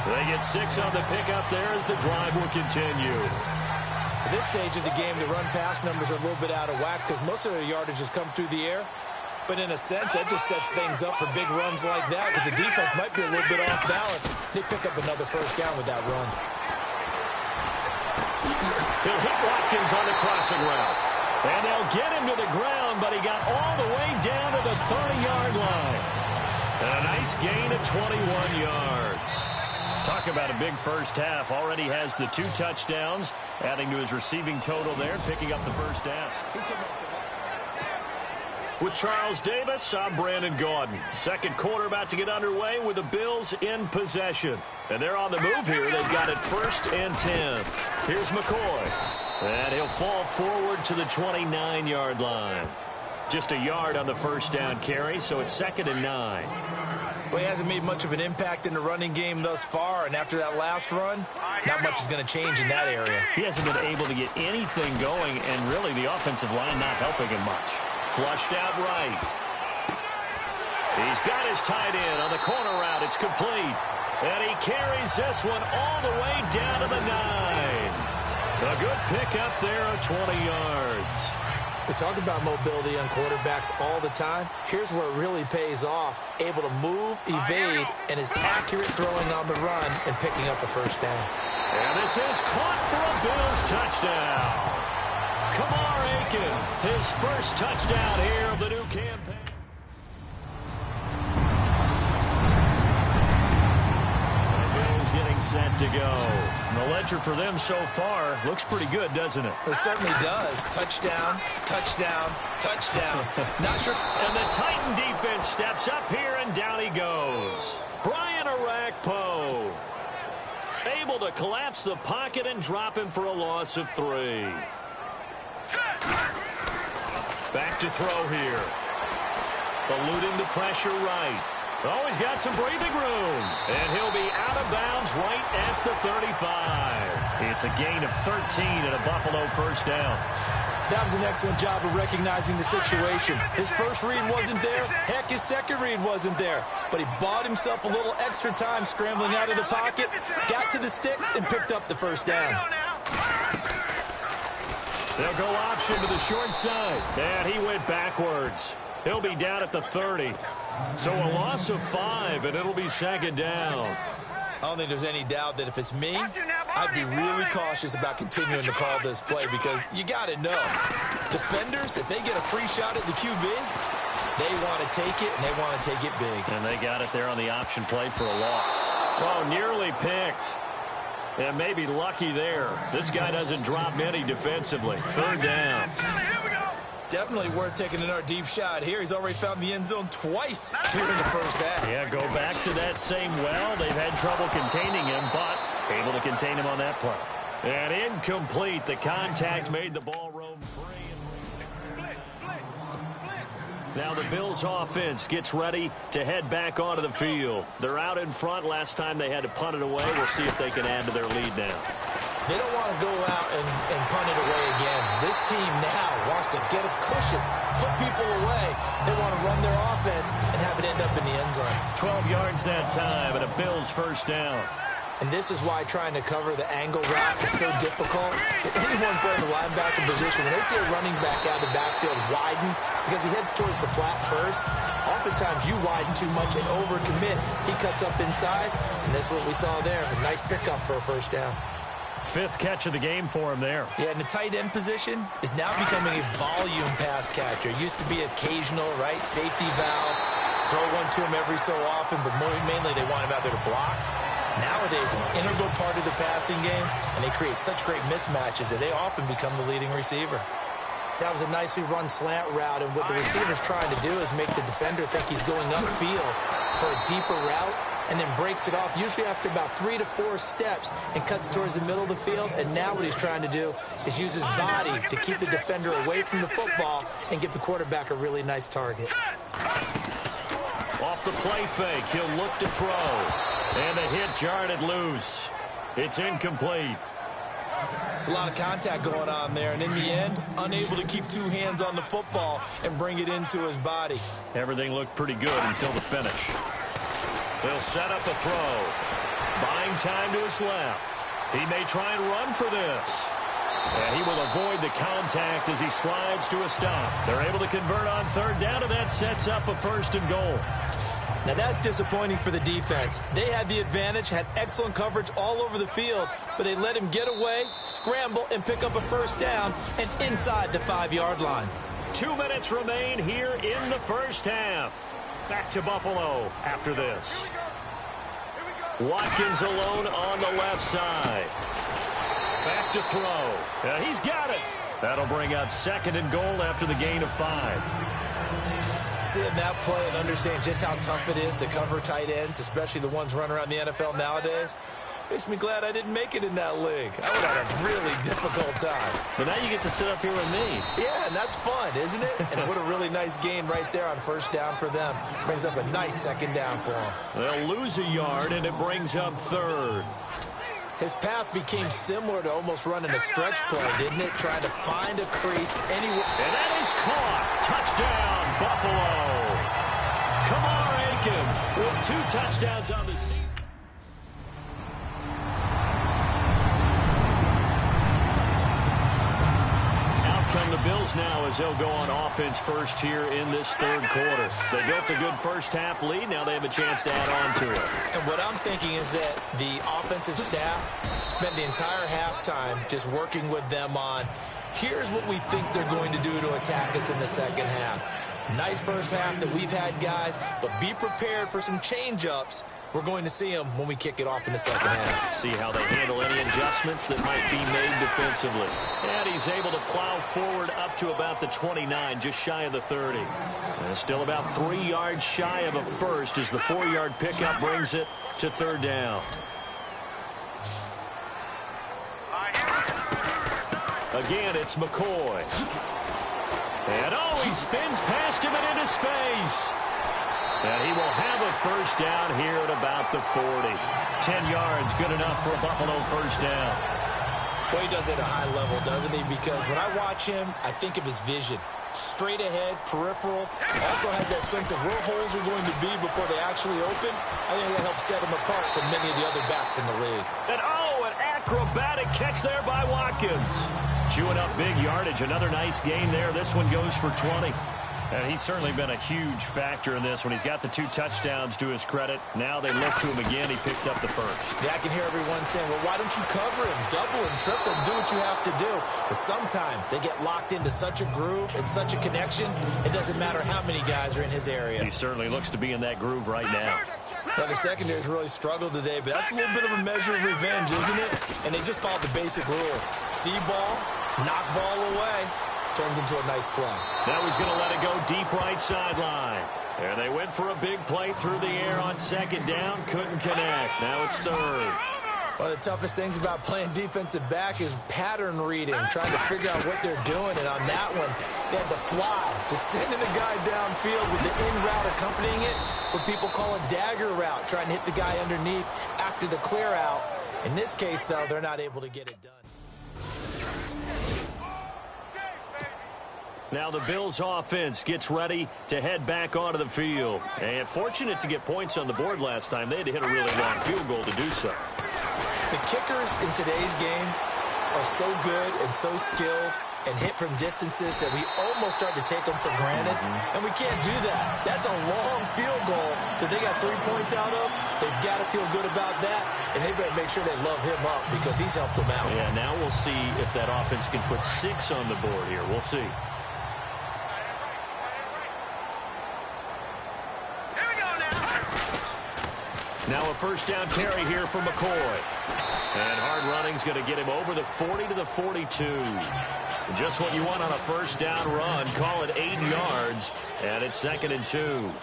They get 6 on the pickup there as the drive will continue. At this stage of the game, the run-pass numbers are a little bit out of whack because most of their yardage has come through the air. But in a sense, that just sets things up for big runs like that because the defense might be a little bit off balance. They pick up another first down with that run. He'll hit Watkins on the crossing route. And they'll get him to the ground, but he got all the way down to the 30-yard line. And a nice gain of 21 yards. Talk about a big first half. Already has the 2 touchdowns, adding to his receiving total there, picking up the first down. With Charles Davis, I'm Brandon Gaudin. 2nd quarter about to get underway with the Bills in possession. And they're on the move here. They've got it 1st and 10. Here's McCoy. And he'll fall forward to the 29-yard line. Just a yard on the first down carry, so it's 2nd and 9. Well, he hasn't made much of an impact in the running game thus far, and after that last run, not much is going to change in that area. He hasn't been able to get anything going, and really the offensive line not helping him much. Flushed out right. He's got his tight end on the corner route. It's complete. And he carries this one all the way down to the 9. A good pickup there of 20 yards. We talk about mobility on quarterbacks all the time. Here's where it really pays off. Able to move, evade, and is accurate throwing on the run and picking up a first down. And this is caught for a Bills touchdown. Kamar Aiken, his first touchdown here of the new campaign. Getting set to go. And the ledger for them so far looks pretty good, doesn't it? It certainly does. Touchdown, touchdown, touchdown. Not sure. And the Titan defense steps up here, and down he goes. Brian Arakpo able to collapse the pocket and drop him for a loss of 3. Back to throw here. Eluding the pressure right. Oh, he's got some breathing room. And he'll be out of bounds right at the 35. It's a gain of 13 and a Buffalo first down. That was an excellent job of recognizing the situation. His first read wasn't there. Heck, his second read wasn't there. But he bought himself a little extra time scrambling out of the pocket, got to the sticks, and picked up the first down. They'll go option to the short side. And he went backwards. He'll be down at the 30. So a loss of 5, and it'll be 2nd down. I don't think there's any doubt that if it's me, I'd be really cautious about continuing to call this play because you got to know, defenders, if they get a free shot at the QB, they want to take it, and they want to take it big. And they got it there on the option play for a loss. Oh, nearly picked. And maybe lucky there. This guy doesn't drop many defensively. Third down. Definitely worth taking another deep shot here. He's already found the end zone twice here in the first half. Yeah, go back to that same well. They've had trouble containing him, but able to contain him on that play. And incomplete. The contact made the ball roam free. Now the Bills offense gets ready to head back onto the field. They're out in front. Last time they had to punt it away. We'll see if they can add to their lead now. They don't want to go out and punt it away again. This team now wants to get a cushion, put people away. They want to run their offense and have it end up in the end zone. 12 yards that time and a Bills first down. And this is why trying to cover the angle route is so difficult. Anyone playing the linebacker position, when they see a running back out of the backfield widen because he heads towards the flat first, oftentimes you widen too much and overcommit. He cuts up inside, and that's what we saw there. A nice pickup for a first down. Fifth catch of the game for him there. Yeah, and the tight end position is now becoming a volume pass catcher. Used to be occasional, right? Safety valve. Throw one to him every so often, but mainly they want him out there to block. Nowadays, an integral part of the passing game, and they create such great mismatches that they often become the leading receiver. That was a nicely run slant route, and what the receiver's trying to do is make the defender think he's going upfield for a deeper route, and then breaks it off, usually after about 3 to 4 steps, and cuts towards the middle of the field. And now what he's trying to do is use his body to keep the defender away from the football and give the quarterback a really nice target. Off the play fake, he'll look to throw. And the hit jarred it loose. It's incomplete. It's a lot of contact going on there, and in the end, unable to keep two hands on the football and bring it into his body. Everything looked pretty good until the finish. They'll set up a throw. Buying time to his left. He may try and run for this. And he will avoid the contact as he slides to a stop. They're able to convert on third down, and that sets up a 1st and goal. Now that's disappointing for the defense. They had the advantage, had excellent coverage all over the field, but they let him get away, scramble, and pick up a first down and inside the 5-yard line. 2 minutes remain here in the first half. Back to Buffalo after this. Watkins alone on the left side. Back to throw. And he's got it. That'll bring up 2nd and goal after the gain of 5. Seeing that play and understand just how tough it is to cover tight ends, especially the ones running around the NFL nowadays, makes me glad I didn't make it in that league. I would have had a really difficult time. But now you get to sit up here with me. Yeah, and that's fun, isn't it? And what a really nice gain right there on first down for them. Brings up a nice 2nd down for them. They'll lose a yard, and it brings up 3rd. His path became similar to almost running a stretch play, didn't it? Trying to find a crease anywhere. And that is caught. Touchdown, Buffalo. Kamar Aiken with 2 touchdowns on the season. Come the Bills now as they'll go on offense first here in this 3rd quarter. They built a good first half lead. Now they have a chance to add on to it. And what I'm thinking is that the offensive staff spent the entire halftime just working with them on, here's what we think they're going to do to attack us in the second half. Nice first half that we've had, guys, but be prepared for some change-ups. We're going to see them when we kick it off in the second half. See how they handle any adjustments that might be made defensively. And he's able to plow forward up to about the 29, just shy of the 30. And still about 3 yards shy of a first as the 4-yard pickup brings it to 3rd down. Again, it's McCoy. And he spins past him and into space. And he will have a first down here at about the 40. 10 yards, good enough for a Buffalo first down. Well, he does it at a high level, doesn't he? Because when I watch him, I think of his vision. Straight ahead, peripheral. Also has that sense of where holes are going to be before they actually open. I think that helps set him apart from many of the other backs in the league. And an acrobatic catch there by Watkins. Chewing up big yardage. Another nice gain there. This one goes for 20. And he's certainly been a huge factor in this when he's got the 2 touchdowns to his credit. Now they look to him again. He picks up the first. Yeah, I can hear everyone saying, well, why don't you cover him, double him, triple him, do what you have to do. But sometimes they get locked into such a groove and such a connection, it doesn't matter how many guys are in his area. He certainly looks to be in that groove right now. So the secondary's really struggled today, but that's a little bit of a measure of revenge, isn't it? And they just followed the basic rules. See ball, knock ball away. Turns into a nice play. Now he's going to let it go deep right sideline. There they went for a big play through the air on second down. Couldn't connect. Now it's third. One of the toughest things about playing defensive back is pattern reading, trying to figure out what they're doing. And on that one, they had the fly, just sending a guy downfield with the in route accompanying it, what people call a dagger route, trying to hit the guy underneath after the clear out. In this case, though, they're not able to get it done. Now the Bills offense gets ready to head back onto the field. And fortunate to get points on the board last time. They had to hit a really long field goal to do so. The kickers in today's game are so good and so skilled and hit from distances that we almost start to take them for granted. And we can't do that. That's a long field goal that they got 3 points out of. They've got to feel good about that. And they better make sure they love him up because he's helped them out. Yeah, now we'll see if that offense can put 6 on the board here. We'll see. Now a first down carry here for McCoy. And hard running's going to get him over the 40 to the 42. Just what you want on a first down run. Call it 8 yards. And it's 2nd and 2.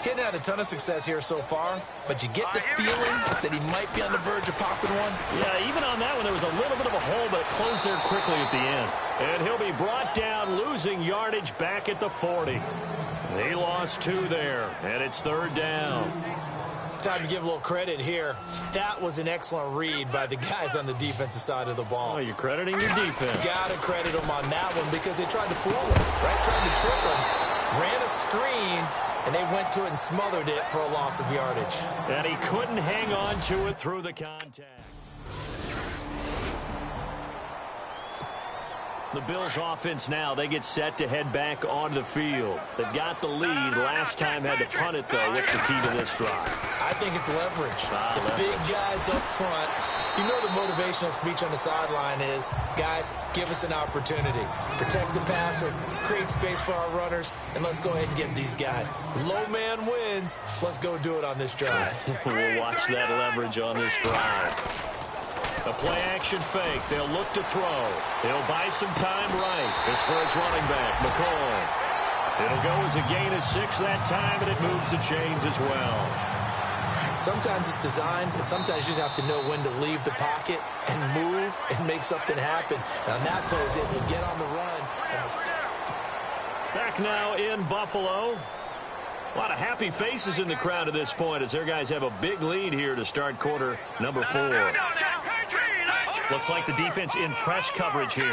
Getting had a ton of success here so far, but you get the feeling that he might be on the verge of popping one. Yeah, even on that one, there was a little bit of a hole, but it closed there quickly at the end. And he'll be brought down, losing yardage back at the 40. They lost 2 there, and it's 3rd down. Time to give a little credit here. That was an excellent read by the guys on the defensive side of the ball. Oh, you're crediting your defense. Gotta credit them on that one because they tried to fool him, right? Tried to trick him. Ran a screen, and they went to it and smothered it for a loss of yardage. And he couldn't hang on to it through the contact. The Bills offense now, they get set to head back onto the field. They've got the lead. Last time had to punt it, though. What's the key to this drive? I think it's leverage. The big guys up front. You know the motivational speech on the sideline is, guys, give us an opportunity. Protect the passer, create space for our runners, and let's go ahead and get these guys. Low man wins. Let's go do it on this drive. We'll watch that leverage on this drive. A play-action fake. They'll look to throw. He'll buy some time right. As for his running back, McCoy. It'll go as a gain of 6 that time, and it moves the chains as well. Sometimes it's designed, and sometimes you just have to know when to leave the pocket and move and make something happen. Now, that play is able to get on the run. Back now in Buffalo. A lot of happy faces in the crowd at this point as their guys have a big lead here to start quarter number 4. Looks like the defense in press coverage here.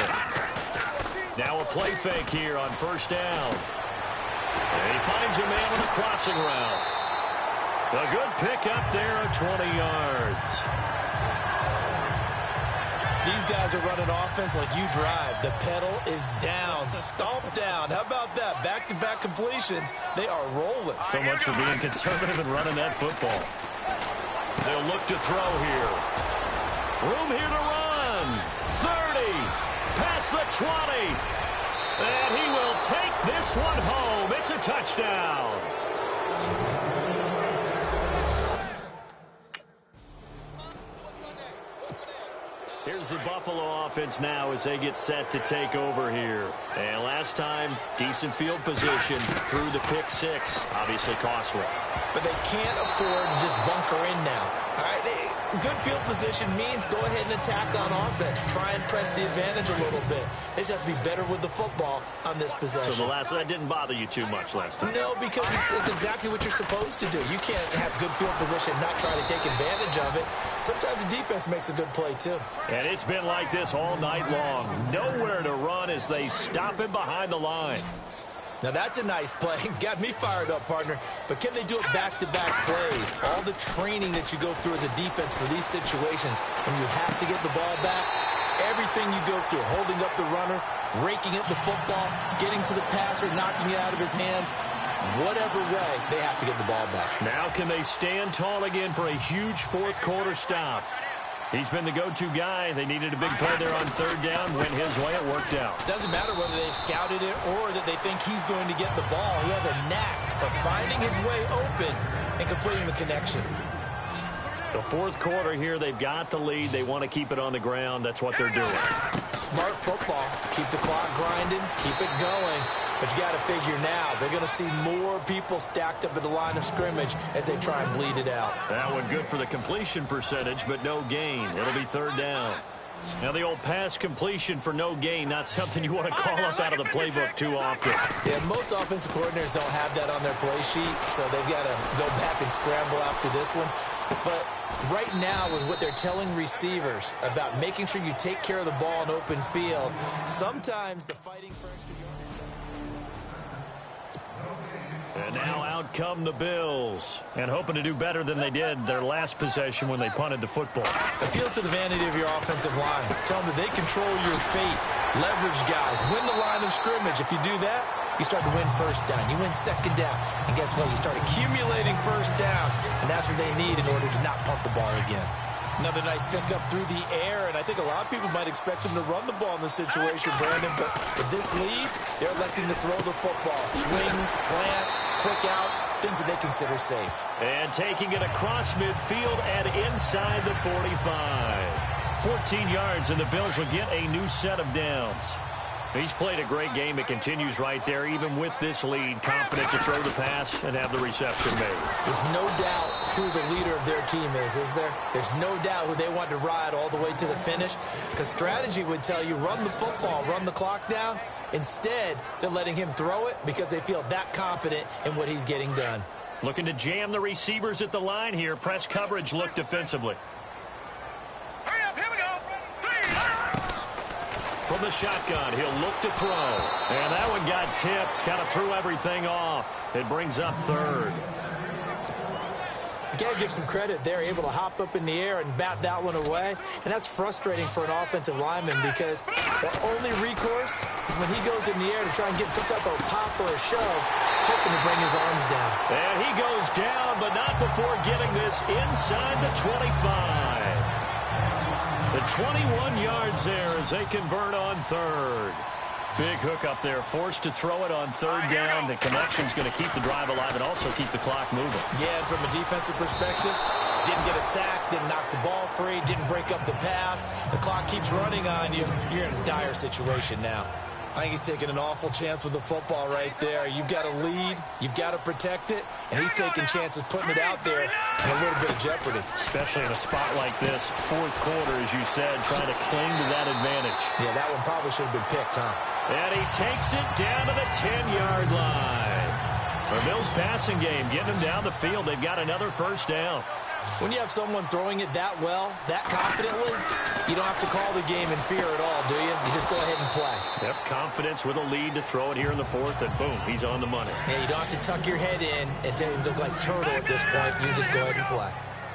Now a play fake here on first down. And he finds a man on the crossing route. A good pickup there of 20 yards. These guys are running offense like you drive. The pedal is down, stomped down. How about that? Back-to-back completions. They are rolling. So much for being conservative and running that football. They'll look to throw here. Room here to run. 30. Past the 20. And he will take this one home. It's a touchdown. Here's the Buffalo offense now as they get set to take over here. And last time, decent field position through the pick 6. Obviously costly. But they can't afford to just bunker in now. All right, good field position means go ahead and attack on offense. Try and press the advantage a little bit. They just have to be better with the football on this possession. So that didn't bother you too much last time? No, because it's exactly what you're supposed to do. You can't have good field position and not try to take advantage of it. Sometimes the defense makes a good play, too. And it's been like this all night long. Nowhere to run as they stop him behind the line. Now, that's a nice play. Got me fired up, partner. But can they do it back-to-back plays? All the training that you go through as a defense for these situations, when you have to get the ball back, Everything you go through, holding up the runner, raking up the football, getting to the passer, knocking it out of his hands, whatever way, they have to get the ball back. Now can they stand tall again for a huge fourth quarter stop? He's been the go-to guy. They needed a big play there on third down. Went his way. It worked out. Doesn't matter whether they scouted it or that they think he's going to get the ball. He has a knack for finding his way open and completing the connection. The fourth quarter here, they've got the lead. They want to keep it on the ground. That's what they're doing. Smart football. Keep the clock grinding. Keep it going. But you got to figure now, they're going to see more people stacked up at the line of scrimmage as they try and bleed it out. That one good for the completion percentage, but no gain. It'll be third down. Now the old pass completion for no gain, not something you want to call up out of the playbook too often. Yeah, most offensive coordinators don't have that on their play sheet, so they've got to go back and scramble after this one. But right now, with what they're telling receivers about making sure you take care of the ball in open field, sometimes the fighting for extra yards. And now out come the Bills, and hoping to do better than they did their last possession when they punted the football. Appeal to the vanity of your offensive line. Tell them that they control your fate. Leverage guys. Win the line of scrimmage. If you do that, you start to win first down. You win second down. And guess what? You start accumulating first downs, and that's what they need in order to not punt the ball again. Another nice pickup through the air, and I think a lot of people might expect them to run the ball in this situation, Brandon, but with this lead, they're electing to throw the football. Swings, slants, quick outs, things that they consider safe. And taking it across midfield and inside the 45. 14 yards, and the Bills will get a new set of downs. He's played a great game. It continues right there, even with this lead. Confident to throw the pass and have the reception made. There's no doubt who the leader of their team is there? There's no doubt who they want to ride all the way to the finish. Because strategy would tell you, run the football, run the clock down. Instead, they're letting him throw it because they feel that confident in what he's getting done. Looking to jam the receivers at the line here. Press coverage look defensively. Hurry up, here we go. From the shotgun, he'll look to throw. And that one got tipped. Kind of threw everything off. It brings up third. You got to give some credit. They're able to hop up in the air and bat that one away. And that's frustrating for an offensive lineman because the only recourse is when he goes in the air to try and get some type of pop or a shove, hoping to bring his arms down. And he goes down, but not before getting this inside the 25. The 21 yards there as they convert on third. Big hook up there, forced to throw it on third down. The connection's going to keep the drive alive and also keep the clock moving. Yeah, and from a defensive perspective, didn't get a sack, didn't knock the ball free, didn't break up the pass. The clock keeps running on you. You're in a dire situation now. I think he's taking an awful chance with the football right there. You've got to lead, you've got to protect it, and he's taking chances putting it out there in a little bit of jeopardy. Especially in a spot like this, fourth quarter, as you said, trying to cling to that advantage. Yeah, that one probably should have been picked, huh? And he takes it down to the 10-yard line. The Bills passing game, getting them down the field. They've got another first down. When you have someone throwing it that well, that confidently, you don't have to call the game in fear at all, do you? You just go ahead and play. Yep, confidence with a lead to throw it here in the fourth, and boom, he's on the money. Yeah, you don't have to tuck your head in and tell him to look like turtle at this point. You can just go ahead and play.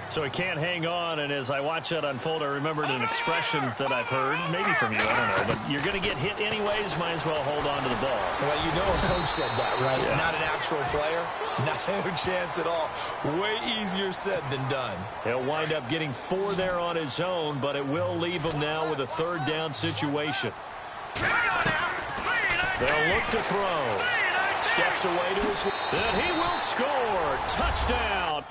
So he can't hang on, and as I watch that unfold, I remembered an expression that I've heard, maybe from you, I don't know, but you're going to get hit anyways, might as well hold on to the ball. Well, you know a coach said that, right? Yeah. Not an actual player. No chance at all. Way easier said than done. He'll wind up getting 4 there on his own, but it will leave him now with a third down situation. They'll look to throw. Steps away to his... And he will score. Touchdown.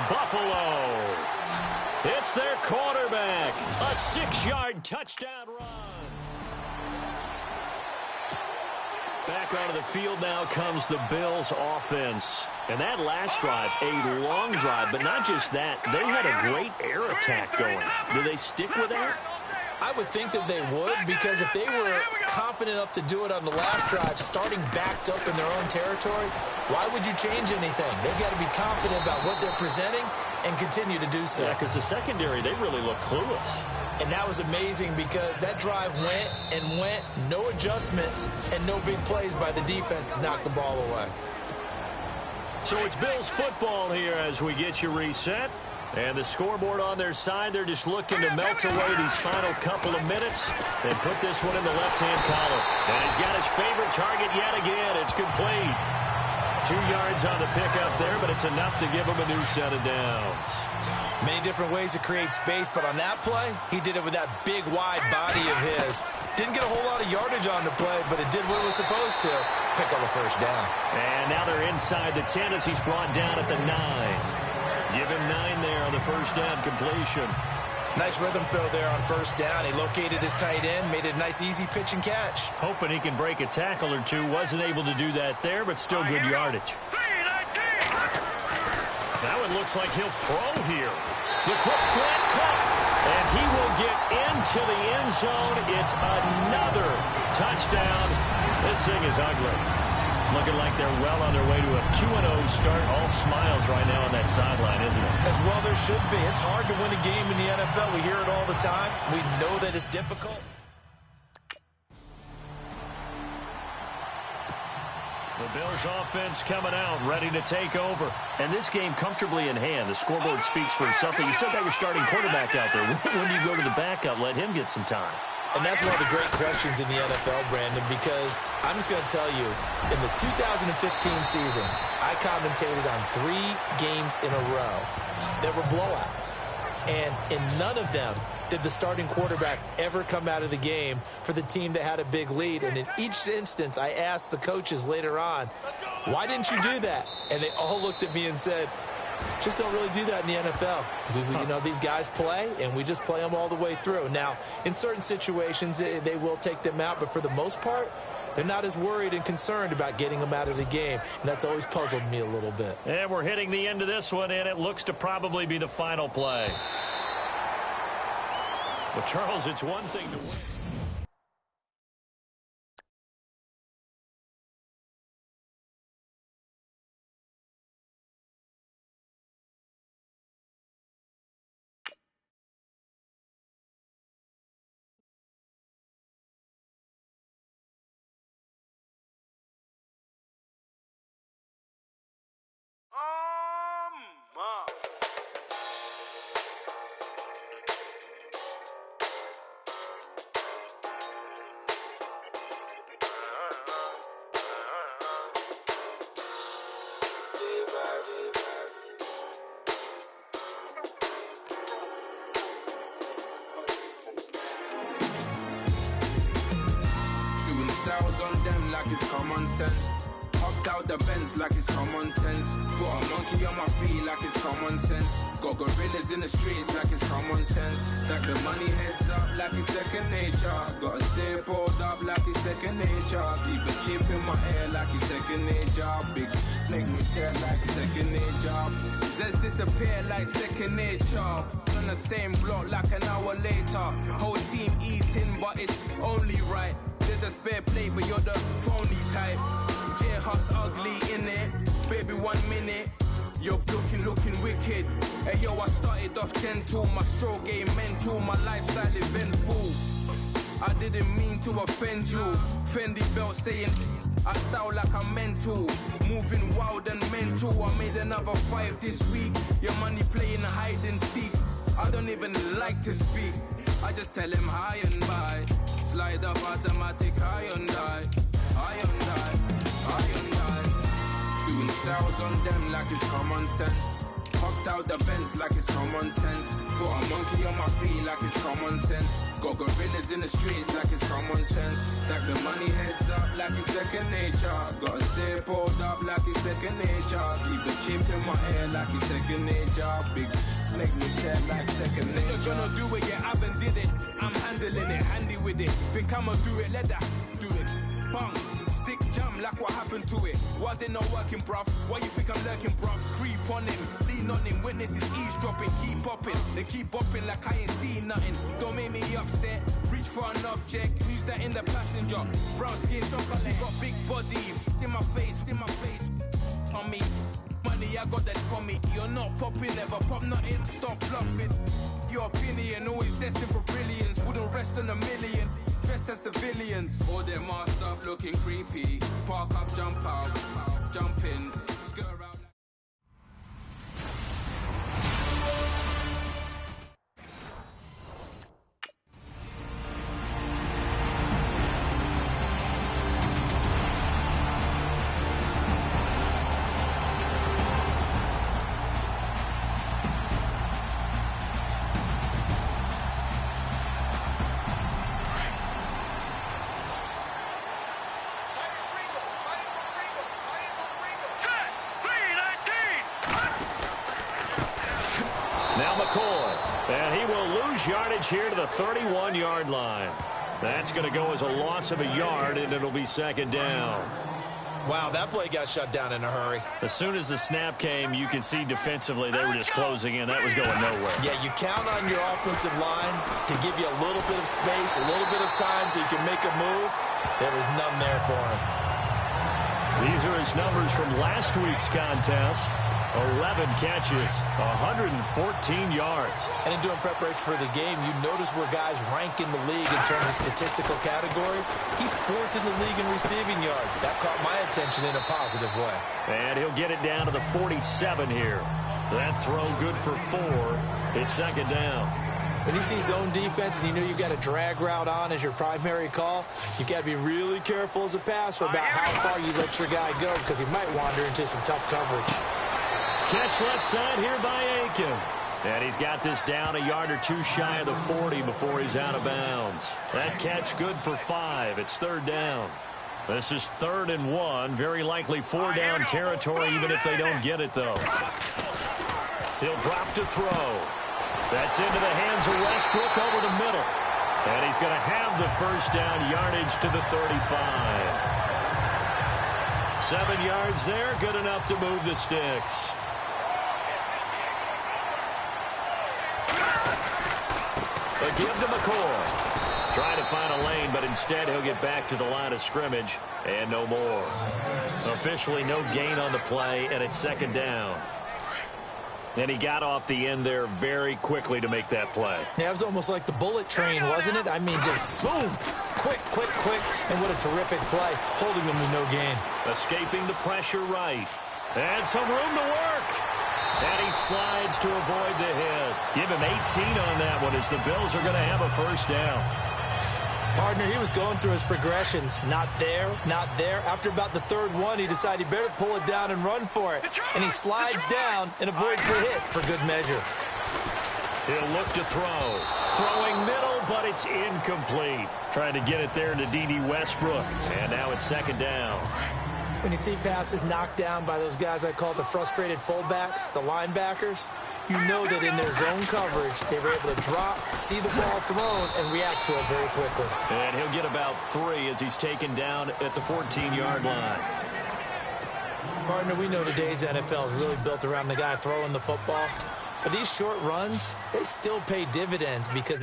Buffalo. It's their quarterback. A 6-yard touchdown run. Back onto the field now comes the Bills offense. And that last drive, a long drive, but not just that. They had a great air attack going. Do they stick with that? I would think that they would, because if they were confident enough to do it on the last drive, starting backed up in their own territory, why would you change anything? They've got to be confident about what they're presenting and continue to do so. Yeah, because the secondary, they really look clueless. And that was amazing because that drive went and went, no adjustments, and no big plays by the defense to knock the ball away. So it's Bills football here as we get you reset. And the scoreboard on their side, they're just looking to melt away these final couple of minutes and put this one in the left-hand column. And he's got his favorite target yet again. It's complete. 2 yards on the pickup there, but it's enough to give him a new set of downs. Many different ways to create space, but on that play, he did it with that big, wide body of his. Didn't get a whole lot of yardage on the play, but it did what it was supposed to. Pick up a first down. And now they're inside the 10 as he's brought down at the 9. Give him 9 there on the first down completion. Nice rhythm throw there on first down. He located his tight end, made it a nice, easy pitch and catch. Hoping he can break a tackle or two. Wasn't able to do that there, but still good yardage. Now it looks like he'll throw here. The quick slant caught, and he will get into the end zone. It's another touchdown. This thing is ugly. Looking like they're well on their way to a 2-0 start. All smiles right now on that sideline, isn't it? As well there should be. It's hard to win a game in the NFL. We hear it all the time. We know that it's difficult. The Bills offense coming out, ready to take over. And this game comfortably in hand. The scoreboard speaks for itself, but you still got your starting quarterback out there. When do you go to the backup, let him get some time? And that's one of the great questions in the NFL, Brandon, because I'm just going to tell you, in the 2015 season, I commentated on 3 games in a row that were blowouts. And in none of them did the starting quarterback ever come out of the game for the team that had a big lead. And in each instance, I asked the coaches later on, why didn't you do that? And they all looked at me and said, just don't really do that in the NFL. You know, these guys play, and we just play them all the way through. Now, in certain situations, they will take them out, but for the most part, they're not as worried and concerned about getting them out of the game, and that's always puzzled me a little bit. And we're hitting the end of this one, and it looks to probably be the final play. Well, Charles, it's one thing to win. Styles on them like it's common sense. Hopped out the Benz like it's common sense. Got a monkey on my feet like it's common sense. Got gorillas in the streets like it's common sense. Stack the money heads up like it's second nature. Gotta stay pulled up like it's second nature. Keep a chip in my hair like it's second nature. Big make me stare like second nature. Says disappear like second nature. On the same block like an hour later. Whole team eating but it's only right. There's a spare plate, but you're the phony type. J-Hus ugly in it. Baby, 1 minute. You're looking wicked. Hey, yo, I started off gentle. My stroke game mental. My lifestyle eventful. I didn't mean to offend you. Fendi belt saying I style like I'm mental. Moving wild and mental. I made another 5 this week. Your money playing hide and seek. I don't even like to speak. I just tell him high and by. Slide up automatic high and die. High and die. High and die. Doing styles on them like it's common sense. Hopped out the Benz like it's common sense. Put a monkey on my feet like it's common sense. Got gorillas in the streets like it's common sense. Stack the money heads up like it's second nature. Gotta stay pulled up like it's second nature. Keep the chip in my hair like it's second nature. Big make me sad like second nature. Said you're gonna do it, yeah, I haven't did it. I'm handling it, handy with it. Think I'ma do it, let that do it. Bang, stick jam like what happened to it. Was it not working, bruv? Why you think I'm lurking, bruv? Creep on him, lean on him, witnesses eavesdropping. Keep popping, they keep bopping like I ain't seen nothing. Don't make me upset, reach for an object. Who's that in the passenger? Brown skin, she got big body. In my face, on me. Money, I got that for me. You're not popping, never pop nothing. Stop bluffing. Your opinion, always destined for brilliance. Wouldn't rest on a million. Dressed as civilians. All them masked up looking creepy. Park up, jump out, jump in. Skirt out. Yardage here to the 31-yard line. That's going to go as a loss of a yard, and it'll be second down. Wow, that play got shut down in a hurry. As soon as the snap came, you could see defensively they were just closing in. That was going nowhere. Yeah, you count on your offensive line to give you a little bit of space, a little bit of time so you can make a move. There was none there for him. These are his numbers from last week's contest. 11 catches, 114 yards. And in doing preparation for the game, you notice where guys rank in the league in terms of statistical categories. He's fourth in the league in receiving yards. That caught my attention in a positive way. And he'll get it down to the 47 here. That throw good for 4. It's second down. When you see zone defense and you know you've got a drag route on as your primary call, you got to be really careful as a passer about how far you let your guy go because he might wander into some tough coverage. Catch left side here by Aiken. And he's got this down a yard or two shy of the 40 before he's out of bounds. That catch good for 5. It's third down. This is 3rd and 1. Very likely 4-down territory even if they don't get it, though. He'll drop to throw. That's into the hands of Westbrook over the middle. And he's going to have the first down yardage to the 35. 7 yards there, good enough to move the sticks. A give to McCoy. Trying to find a lane, but instead he'll get back to the line of scrimmage and no more. Officially no gain on the play, and it's second down. And he got off the end there very quickly to make that play. Yeah, it was almost like the bullet train, wasn't it? I mean, just boom, quick, and what a terrific play, holding them to no gain. Escaping the pressure right. And some room to work. And he slides to avoid the hit. Give him 18 on that one as the Bills are going to have a first down. Partner, he was going through his progressions. Not there, not there. After about the third one, he decided he better pull it down and run for it. And he slides down and avoids the hit for good measure. He'll look to throw. Throwing middle, but it's incomplete. Trying to get it there to D.D. Westbrook. And now it's second down. When you see passes knocked down by those guys I call the frustrated fullbacks, the linebackers, you know that in their zone coverage, they were able to drop, see the ball thrown, and react to it very quickly. And he'll get about 3 as he's taken down at the 14-yard line. Partner, we know today's NFL is really built around the guy throwing the football. But these short runs, they still pay dividends because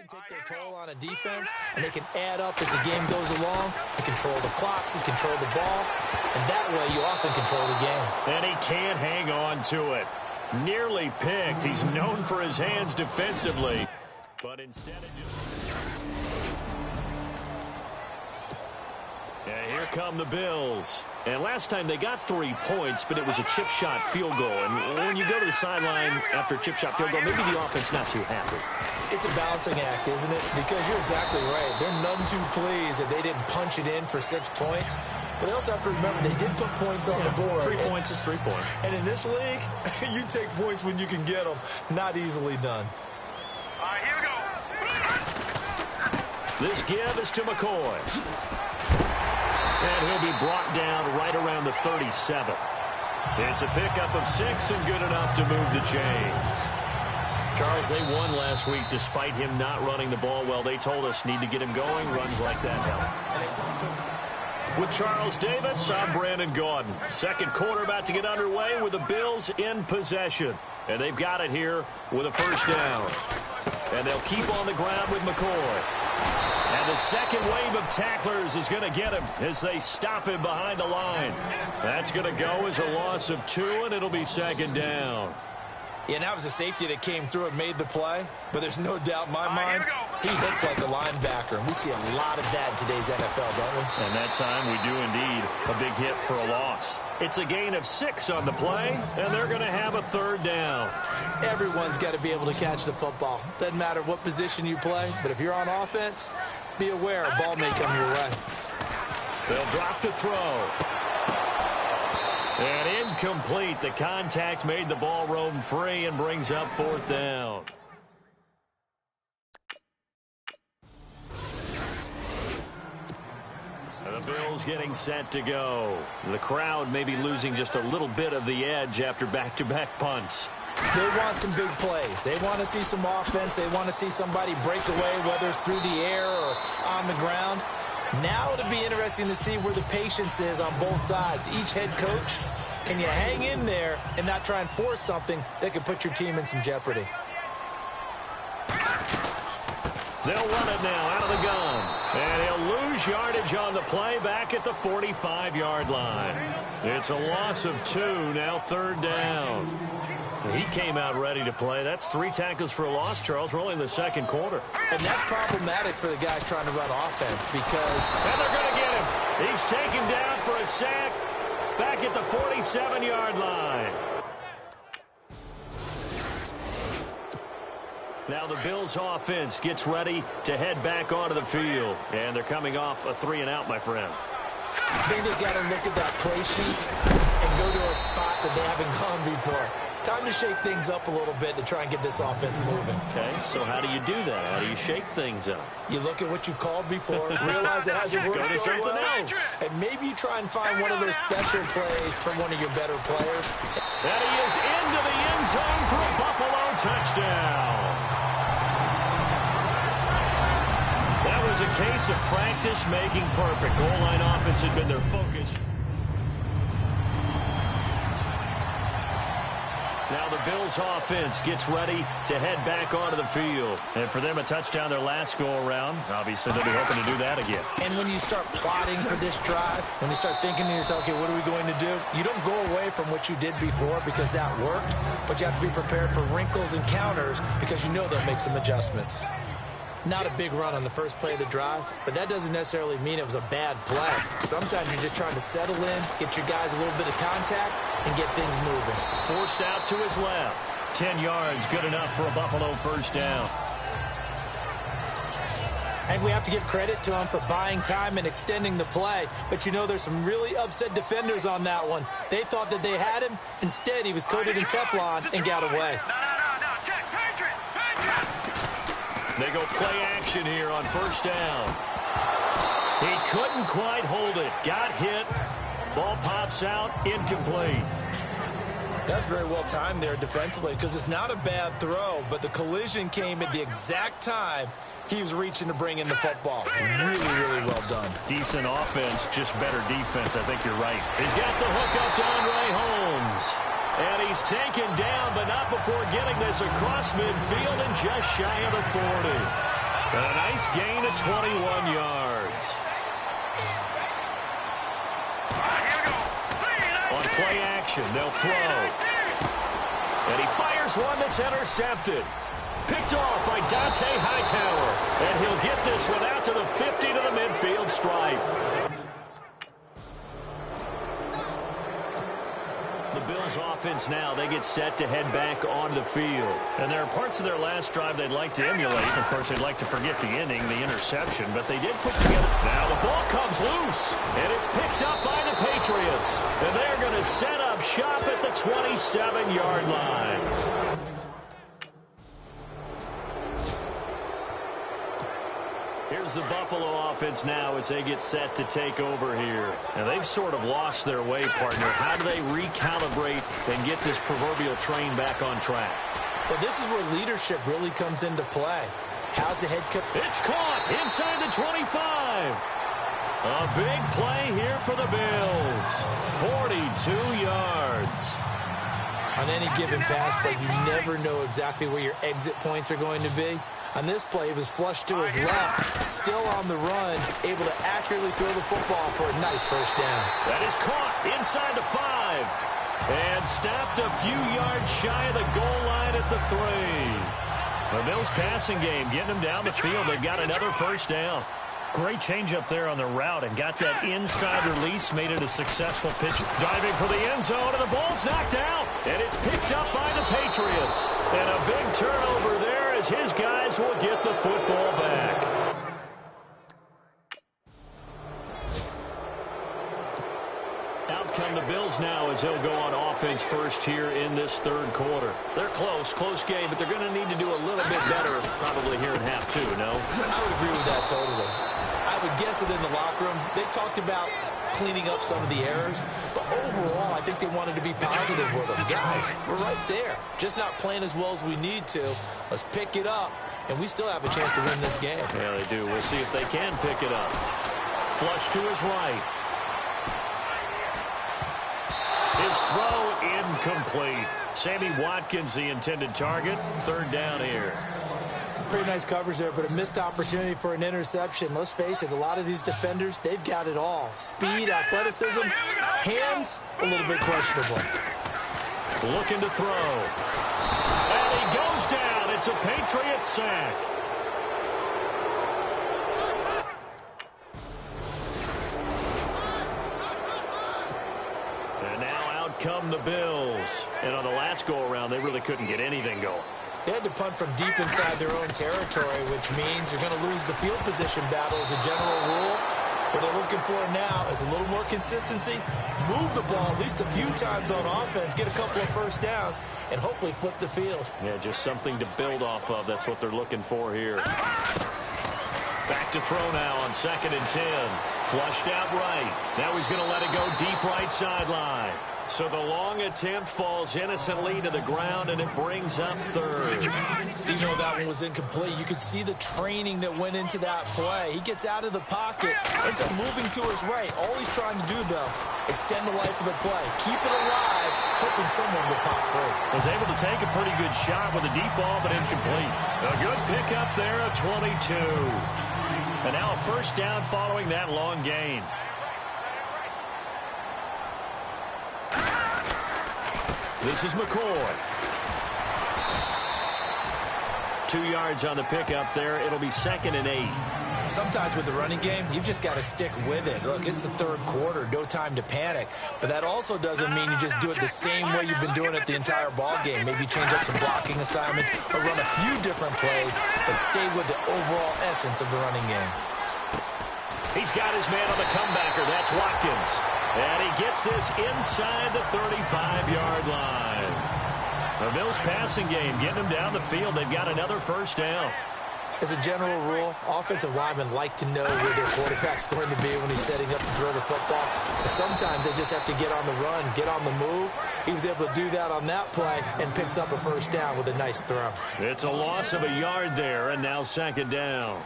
take their toll on a defense, and they can add up as the game goes along. You control the clock, you control the ball, and that way you often control the game. And he can't hang on to it. Nearly picked. He's known for his hands defensively, but instead of just... And here come the Bills. And last time they got 3 points, but it was a chip shot field goal. And when you go to the sideline after a chip shot field goal, maybe the offense not too happy. It's a balancing act, isn't it? Because you're exactly right. They're none too pleased that they didn't punch it in for 6 points. But they also have to remember they did put points on the board. 3 points is 3 points. And in this league, you take points when you can get them. Not easily done. All right, here we go. This give is to McCoy. And he'll be brought down right around the 37. It's a pickup of 6 and good enough to move the chains. Charles, they won last week despite him not running the ball well. They told us need to get him going. Runs like that help. With Charles Davis, I'm Brandon Gaudin. Second quarter about to get underway with the Bills in possession. And they've got it here with a first down. And they'll keep on the ground with McCoy. And the second wave of tacklers is going to get him as they stop him behind the line. That's going to go as a loss of 2, and it'll be second down. Yeah, and that was a safety that came through and made the play. But there's no doubt in my mind, he hits like a linebacker. And we see a lot of that in today's NFL, don't we? And that time we do indeed a big hit for a loss. It's a gain of 6 on the play, and they're going to have a third down. Everyone's got to be able to catch the football. Doesn't matter what position you play, but if you're on offense, be aware a ball may come your way. They'll drop the throw. And incomplete. The contact made the ball roam free and brings up fourth down. The Bills getting set to go. The crowd may be losing just a little bit of the edge after back-to-back punts. They want some big plays. They want to see some offense. They want to see somebody break away, whether it's through the air or on the ground. Now it'll be interesting to see where the patience is on both sides. Each head coach, can you hang in there and not try and force something that could put your team in some jeopardy? They'll run it now out of the gun. And he'll lose yardage on the play back at the 45-yard line. It's a loss of 2, now third down. He came out ready to play. That's 3 tackles for a loss, Charles. We're only in the second quarter. And that's problematic for the guys trying to run offense because... And they're going to get him. He's taken down for a sack back at the 47-yard line. Now the Bills offense gets ready to head back onto the field. And they're coming off a 3-and-out, my friend. I think they've got to look at that play sheet and go to a spot that they haven't gone before. Time to shake things up a little bit to try and get this offense moving. Okay, so how do you do that? How do you shake things up? You look at what you've called before, realize it hasn't worked so well, and maybe you try and find one of those special plays from one of your better players. And he is into the end zone for a Buffalo touchdown. That was a case of practice making perfect. Goal line offense had been their focus. Now the Bills offense gets ready to head back onto the field. And for them, a touchdown their last go-around. Obviously, they'll be hoping to do that again. And when you start plotting for this drive, when you start thinking to yourself, okay, what are we going to do? You don't go away from what you did before because that worked, but you have to be prepared for wrinkles and counters because you know they'll make some adjustments. Not a big run on the first play of the drive, but that doesn't necessarily mean it was a bad play. Sometimes you're just trying to settle in, get your guys a little bit of contact, and get things moving. Forced out to his left. 10 yards, good enough for a Buffalo first down. And we have to give credit to him for buying time and extending the play. But you know there's some really upset defenders on that one. They thought that they had him. Instead, he was coated in Teflon and got away. They go play action here on first down. He couldn't quite hold it. Got hit. Ball pops out. Incomplete. That's very well timed there defensively because it's not a bad throw, but the collision came at the exact time he was reaching to bring in the football. Really, really well done. Decent offense, just better defense. I think you're right. He's got the hook up to Andre Holmes. And he's taken down, but not before getting this across midfield and just shy of the 40. A nice gain of 21 yards. On play action, they'll throw. And he fires one that's intercepted. Picked off by Dante Hightower. And he'll get this one out to the 50 to the midfield stripe. Bills offense now. They get set to head back onto the field. And there are parts of their last drive they'd like to emulate. Of course, they'd like to forget the ending, the interception, but they did put together. Now the ball comes loose, and it's picked up by the Patriots. And they're going to set up shop at the 27-yard line. Here's the Buffalo offense now as they get set to take over here. And they've sort of lost their way, partner. How do they recalibrate and get this proverbial train back on track? Well, this is where leadership really comes into play. How's the head coach? It's caught inside the 25. A big play here for the Bills. 42 yards. On any given pass play, you never know exactly where your exit points are going to be. On this play, he was flushed to his left, still on the run, able to accurately throw the football for a nice first down. That is caught inside the 5 and stopped a few yards shy of the goal line at the 3. The Bills passing game getting them down the field. They've got another first down. Great change up there on the route and got that inside release, made it a successful pitch. Diving for the end zone, and the ball's knocked out. And it's picked up by the Patriots. And a big turnover there as his guys will get the football back. Out come the Bills now as they'll go on offense first here in this third quarter. They're close game, but they're going to need to do a little bit better probably here in half two, no? I would agree with that totally. I would guess it in the locker room. They talked about cleaning up some of the errors, but overall, I think they wanted to be positive with them. Guys, we're right there. Just not playing as well as we need to. Let's pick it up, and we still have a chance to win this game. Yeah, they do. We'll see if they can pick it up. Flush to his right. His throw incomplete. Sammy Watkins, the intended target. Third down here. Pretty nice coverage there, but a missed opportunity for an interception. Let's face it, a lot of these defenders, they've got it all. Speed, athleticism, hands, a little bit questionable. Looking to throw. And he goes down. It's a Patriot sack. And now out come the Bills. And on the last go-around, they really couldn't get anything going. They had to punt from deep inside their own territory, which means you're going to lose the field position battle as a general rule. What they're looking for now is a little more consistency, move the ball at least a few times on offense, get a couple of first downs, and hopefully flip the field. Yeah, just something to build off of. That's what they're looking for here. Back to throw now on 2nd and 10. Flushed out right. Now he's going to let it go deep right sideline. So the long attempt falls innocently to the ground, and it brings up third. Even though that one was incomplete, you could see the training that went into that play. He gets out of the pocket, ends up moving to his right. All he's trying to do, though, extend the life of the play. Keep it alive, hoping someone will pop free. Was able to take a pretty good shot with a deep ball, but incomplete. A good pickup there at 22. And now a first down following that long gain. This is McCoy. 2 yards on the pickup there. It'll be 2nd and 8. Sometimes with the running game, you've just got to stick with it. Look, it's the third quarter, no time to panic. But that also doesn't mean you just do it the same way you've been doing it the entire ball game. Maybe change up some blocking assignments or run a few different plays, but stay with the overall essence of the running game. He's got his man on the comebacker. That's Watkins. And he gets this inside the 35-yard line. The Bills passing game getting them down the field. They've got another first down. As a general rule, offensive linemen like to know where their quarterback's going to be when he's setting up to throw the football. But sometimes they just have to get on the run, get on the move. He was able to do that on that play and picks up a first down with a nice throw. It's a loss of a yard there, and now 2nd down.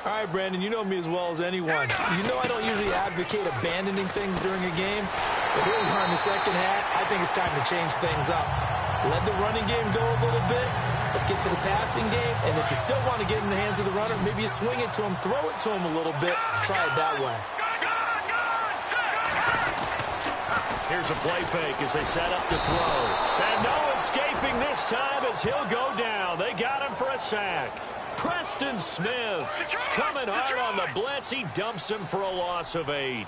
All right, Brandon, you know me as well as anyone. You know I don't usually advocate abandoning things during a game, but here we are in the second half. I think it's time to change things up. Let the running game go a little bit. Let's get to the passing game, and if you still want to get in the hands of the runner, maybe you swing it to him, throw it to him a little bit. Try it that way. Here's a play fake as they set up to throw. And no escaping this time as he'll go down. They got him for a sack. Preston Smith coming hard on the blitz. He dumps him for a loss of 8.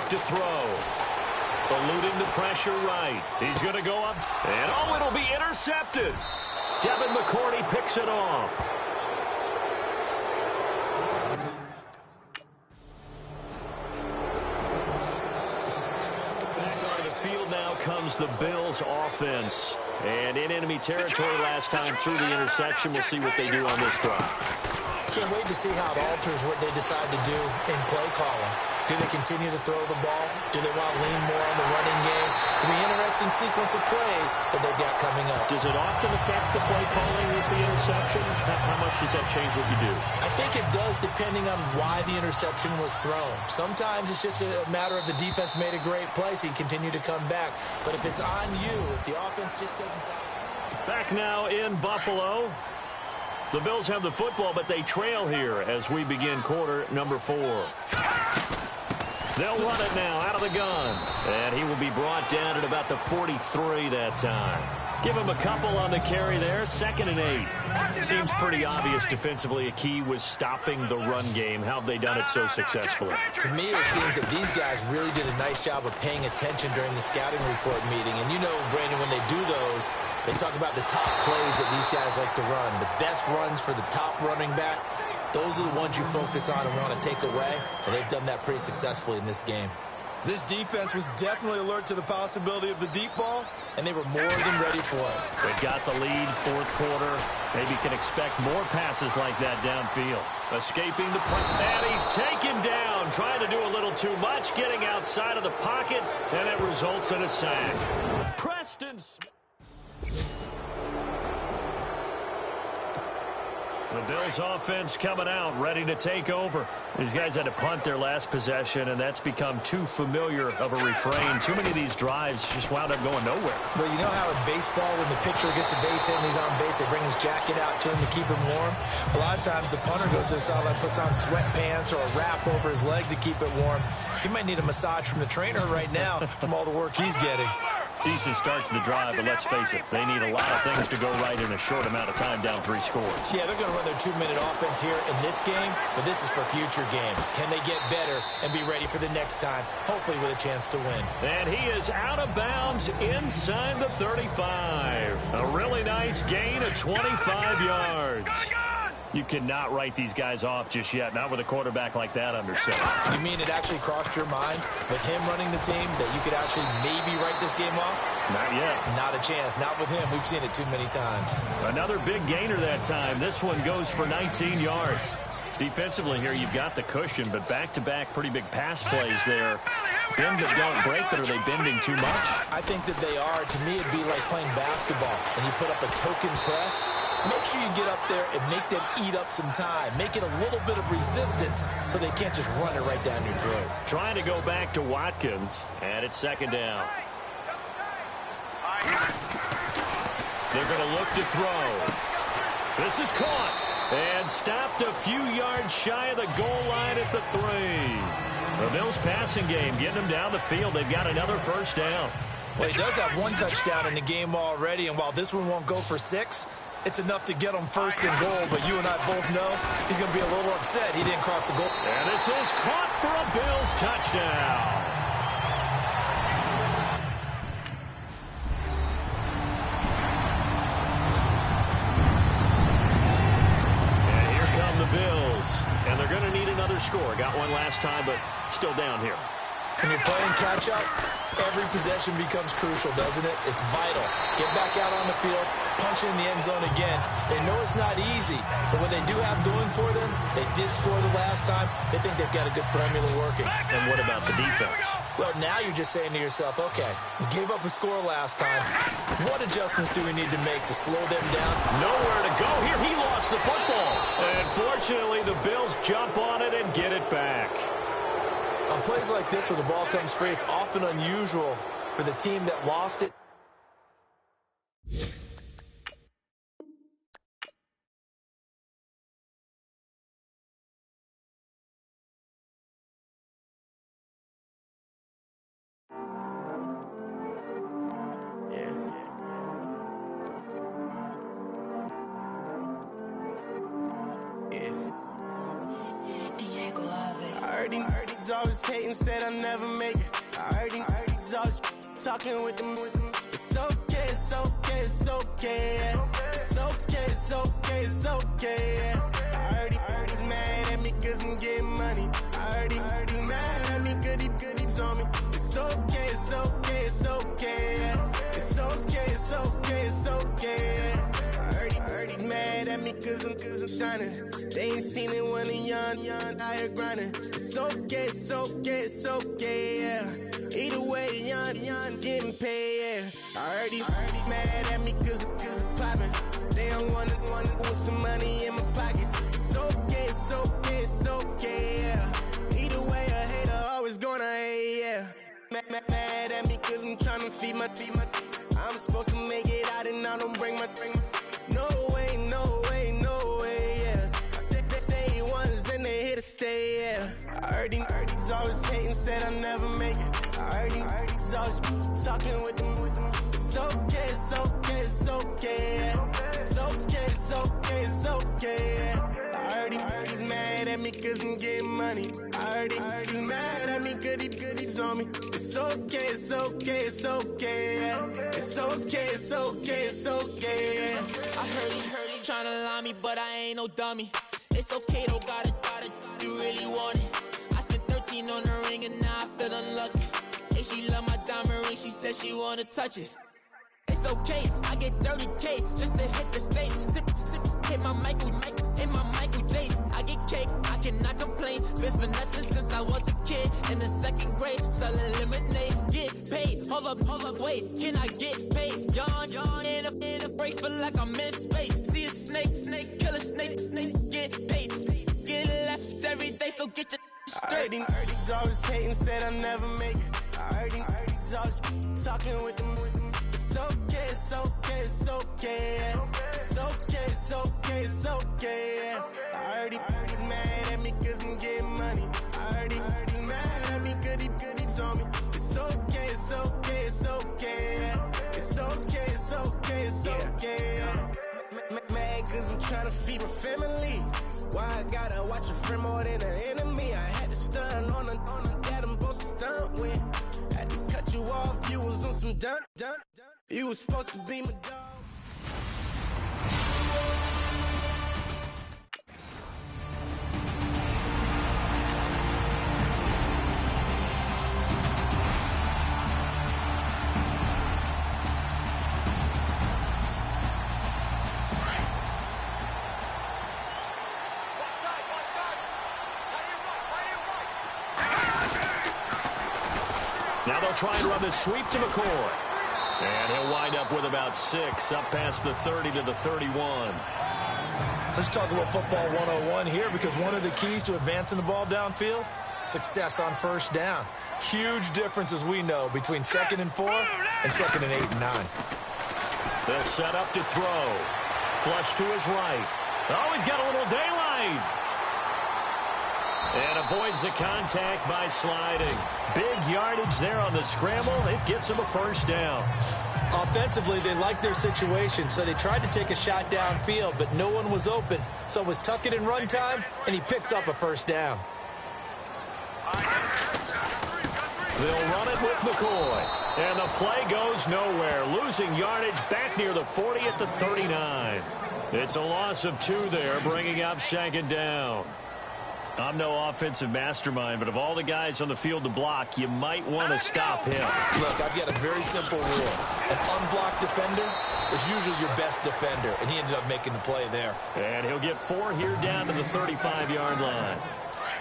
to throw. Eluding the pressure right. He's going to go up. And, oh, it'll be intercepted. Devin McCourty picks it off. Back onto the field now comes the Bills offense. And in enemy territory last time through the interception. We'll see what they do on this drive. Can't wait to see how it alters what they decide to do in play calling. Do they continue to throw the ball? Do they want to lean more on the running game? It'll be an interesting sequence of plays that they've got coming up. Does it often affect the play calling with the interception? How much does that change what you do? I think it does depending on why the interception was thrown. Sometimes it's just a matter of the defense made a great play, so you continue to come back. But if it's on you, if the offense just doesn't sound... Back now in Buffalo. The Bills have the football, but they trail here as we begin quarter number 4. They'll run it now out of the gun. And he will be brought down at about the 43 that time. Give him a couple on the carry there. 2nd and 8. Seems pretty obvious defensively a key was stopping the run game. How have they done it so successfully? To me, it seems that these guys really did a nice job of paying attention during the scouting report meeting. And you know, Brandon, when they do those, they talk about the top plays that these guys like to run. The best runs for the top running back. Those are the ones you focus on and want to take away, and they've done that pretty successfully in this game. This defense was definitely alert to the possibility of the deep ball, and they were more than ready for it. They've got the lead, 4th quarter. Maybe can expect more passes like that downfield. Escaping the punt, and he's taken down, trying to do a little too much, getting outside of the pocket, and it results in a sack. Preston Smith. The Bills offense coming out, ready to take over. These guys had to punt their last possession, and that's become too familiar of a refrain. Too many of these drives just wound up going nowhere. Well, you know how in baseball, when the pitcher gets a base hit and he's on base, they bring his jacket out to him to keep him warm? A lot of times the punter goes to the sideline, puts on sweatpants or a wrap over his leg to keep it warm. He might need a massage from the trainer right now from all the work he's getting. Decent start to the drive, but let's face it, they need a lot of things to go right in a short amount of time, down 3 scores. Yeah, they're going to run their 2-minute offense here in this game, but this is for future games. Can they get better and be ready for the next time, hopefully with a chance to win? And he is out of bounds inside the 35. A really nice gain of 25 yards. You cannot write these guys off just yet, not with a quarterback like that under center. You mean it actually crossed your mind with him running the team that you could actually maybe write this game off? Not yet. Not a chance. Not with him. We've seen it too many times. Another big gainer that time. This one goes for 19 yards. Defensively here, you've got the cushion, but back-to-back pretty big pass plays there. Bend but don't break, but are they bending too much? I think that they are. To me, it'd be like playing basketball, and you put up a token press. Make sure you get up there and make them eat up some time. Make it a little bit of resistance so they can't just run it right down your throat. Trying to go back to Watkins, and it's 2nd down. They're going to look to throw. This is caught and stopped a few yards shy of the goal line at the 3. The Bills passing game getting them down the field. They've got another 1st down. Well, he does have 1 touchdown in the game already, and while this one won't go for 6, it's enough to get him 1st and goal, but you and I both know he's going to be a little upset he didn't cross the goal. And this is caught for a Bills touchdown. And here come the Bills, and they're going to need another score. Got one last time, but still down here. When you're playing catch-up, every possession becomes crucial, doesn't it? It's vital. Get back out on the field, punch in the end zone again. They know it's not easy, but what they do have going for them, they did score the last time. They think they've got a good formula working. And what about the defense? Well, now you're just saying to yourself, okay, we gave up a score last time. What adjustments do we need to make to slow them down? Nowhere to go here. He lost the football. And fortunately, the Bills jump on it and get it back. On plays like this where the ball comes free, it's often unusual for the team that lost it. heard these always hating, said I'll never make it. I heard these always talking with them. It's okay, it's okay, it's okay, yeah. It's okay, it's okay, it's okay, yeah. I heard he's mad at me cause I'm getting money. I heard he's mad at me cause he's on me. It's okay, it's okay, it's okay, yeah. It's okay, it's okay, it's okay, yeah. I heard he's mad at me cause I'm shining. They ain't seen it when I'm young, out here grinding. It's okay, it's okay, it's okay, yeah. Either way, young, getting paid, yeah. I heard he's mad at me cause I'm poppin'. They don't wanna with some money in my pockets. It's okay, it's okay, it's okay, yeah. Either way, a hater always gonna hate, yeah. Mad at me cause I'm tryna feed my I'm supposed to make it out and I don't bring my no way, no way, no way, yeah. They ones and they here to stay, yeah. I heard these always hating, said I'll never make it. I heard these always talking with them. It's okay, it's okay, it's okay, yeah. It's okay, it's okay, it's okay, yeah. I heard he's mad at me cause I'm getting money. I heard he's mad at me cause he's on me. It's okay, it's okay, it's okay, yeah. It's okay, it's okay, it's okay, yeah. I heard he tryna lie me, but I ain't no dummy. It's okay, though, got it, you really want it. I spent 13 on the ring and now I feel unlucky. Hey, she love my diamond ring, she said she wanna touch it. It's okay, I get 30K just to hit the stage. Hit my Michael J. I get cake, I cannot complain. Been finessing since I was a kid in the second grade, selling lemonade. Get paid, hold up, wait, can I get paid? Yawn, in a break, feel like I'm in space. See a snake, kill a snake, get paid. Get left every day, so get your straight. I heard he's always hating, said I'll never make it. I heard he's always talking with them. It's okay, it's okay, it's okay, yeah. It's okay, it's okay, it's okay, yeah. I heard he's mad at me cause I'm getting money. I heard he's mad at me cause he's on me. It's okay, it's okay, it's okay, yeah. It's okay, it's okay, it's okay, yeah. Mad cause I'm tryna feed my family. Why I gotta watch a friend more than an enemy? I had to stun on the that I'm supposed to stunt with. Had to cut you off, you was on some dun. You was supposed to be my dog. Now they'll try and run the sweep to McCoy. And he'll wind up with about 6, up past the 30 to the 31. Let's talk a little football 101 here, because one of the keys to advancing the ball downfield, success on first down. Huge difference, as we know, between 2nd and 4 and 2nd and 8 and 9. They'll set up to throw. Flush to his right. Oh, he's got a little daylight. And avoids the contact by sliding. Big yardage there on the scramble. It gets him a first down. Offensively, they liked their situation, so they tried to take a shot downfield, but no one was open. So it was tuck it in run time, and he picks up a first down. They'll run it with McCoy. And the play goes nowhere. Losing yardage back near the 40 at the 39. It's a loss of 2 there, bringing up 2nd down. I'm no offensive mastermind, but of all the guys on the field to block, you might want to stop him. Look, I've got a very simple rule. An unblocked defender is usually your best defender, and he ended up making the play there. And he'll get 4 here down to the 35-yard line.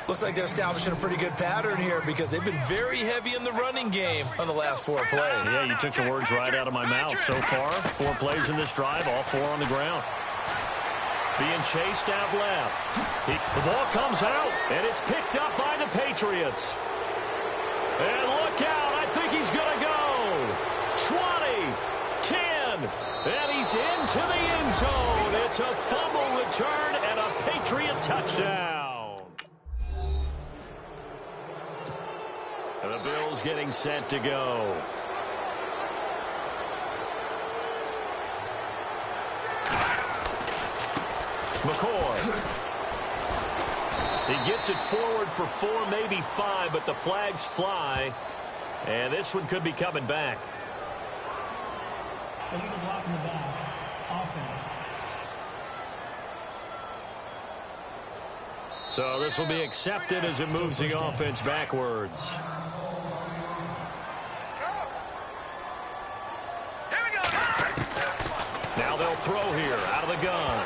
Looks like they're establishing a pretty good pattern here, because they've been very heavy in the running game on the last 4 plays. Yeah, you took the words right out of my mouth. So far, 4 plays in this drive, all 4 on the ground. Being chased out left. The ball comes out, and it's picked up by the Patriots. And look out, I think he's going to go. 20, 10, and he's into the end zone. It's a fumble return and a Patriot touchdown. And the Bills getting set to go. McCoy. He gets it forward for 4, maybe 5, but the flags fly. And this one could be coming back. Illegal block in the back. Offense. So this will be accepted as it moves the offense backwards. Now they'll throw here out of the gun.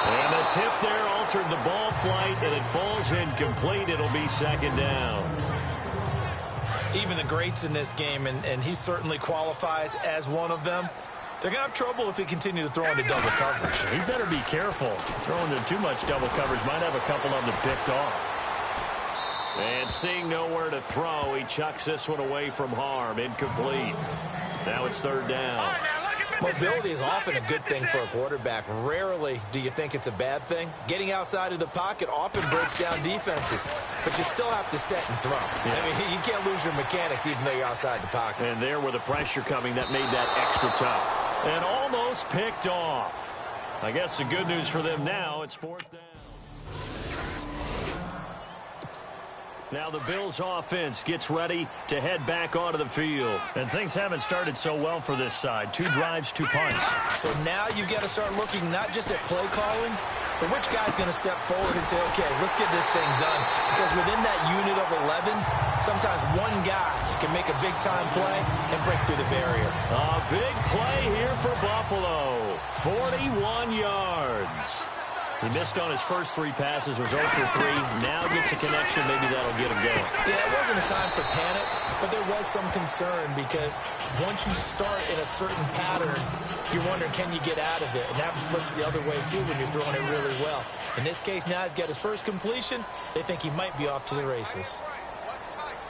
And the tip there altered the ball flight, and it falls incomplete. It'll be second down. Even the greats in this game, and he certainly qualifies as one of them, they're going to have trouble if they continue to throw into double coverage. He better be careful. Throwing into too much double coverage might have a couple of them picked off. And seeing nowhere to throw, he chucks this one away from harm. Incomplete. Now it's third down. Mobility is often a good thing for a quarterback. Rarely do you think it's a bad thing. Getting outside of the pocket often breaks down defenses, but you still have to set and throw. Yeah. I mean, you can't lose your mechanics even though you're outside the pocket. And there with the pressure coming, that made that extra tough. And almost picked off. I guess the good news for them now, it's fourth down. Now the Bills offense gets ready to head back onto the field. And things haven't started so well for this side. 2 drives, 2 punts. So now you've got to start looking not just at play calling, but which guy's going to step forward and say, okay, let's get this thing done. Because within that unit of 11, sometimes one guy can make a big-time play and break through the barrier. A big play here for Buffalo. 41 yards. He missed on his first 3 passes, was 0 for 3. Now gets a connection. Maybe that'll get him going. Yeah, it wasn't a time for panic, but there was some concern because once you start in a certain pattern, you're wondering, can you get out of it? And that flips the other way, too, when you're throwing it really well. In this case, now he's got his first completion. They think he might be off to the races.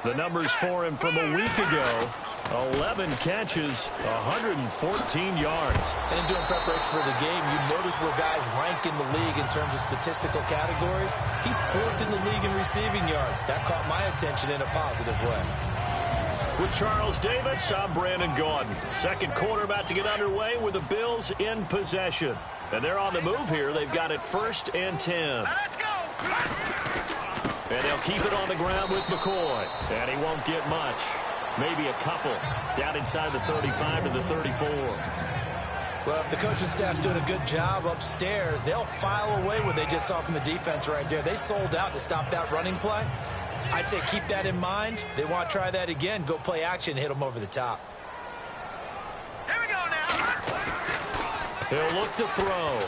The numbers for him from a week ago. 11 catches, 114 yards. And in doing preparation for the game, you notice where guys rank in the league in terms of statistical categories. He's 4th in the league in receiving yards. That caught my attention in a positive way. With Charles Davis, I'm Brandon Gaudin. Second quarter about to get underway with the Bills in possession. And they're on the move here. They've got it 1st and 10. Let's go! And they'll keep it on the ground with McCoy. And he won't get much. Maybe a couple. Down inside the 35 to the 34. Well, if the coaching staff's doing a good job upstairs, they'll file away what they just saw from the defense right there. They sold out to stop that running play. I'd say keep that in mind. They want to try that again. Go play action, hit them over the top. Here we go now. He'll look to throw.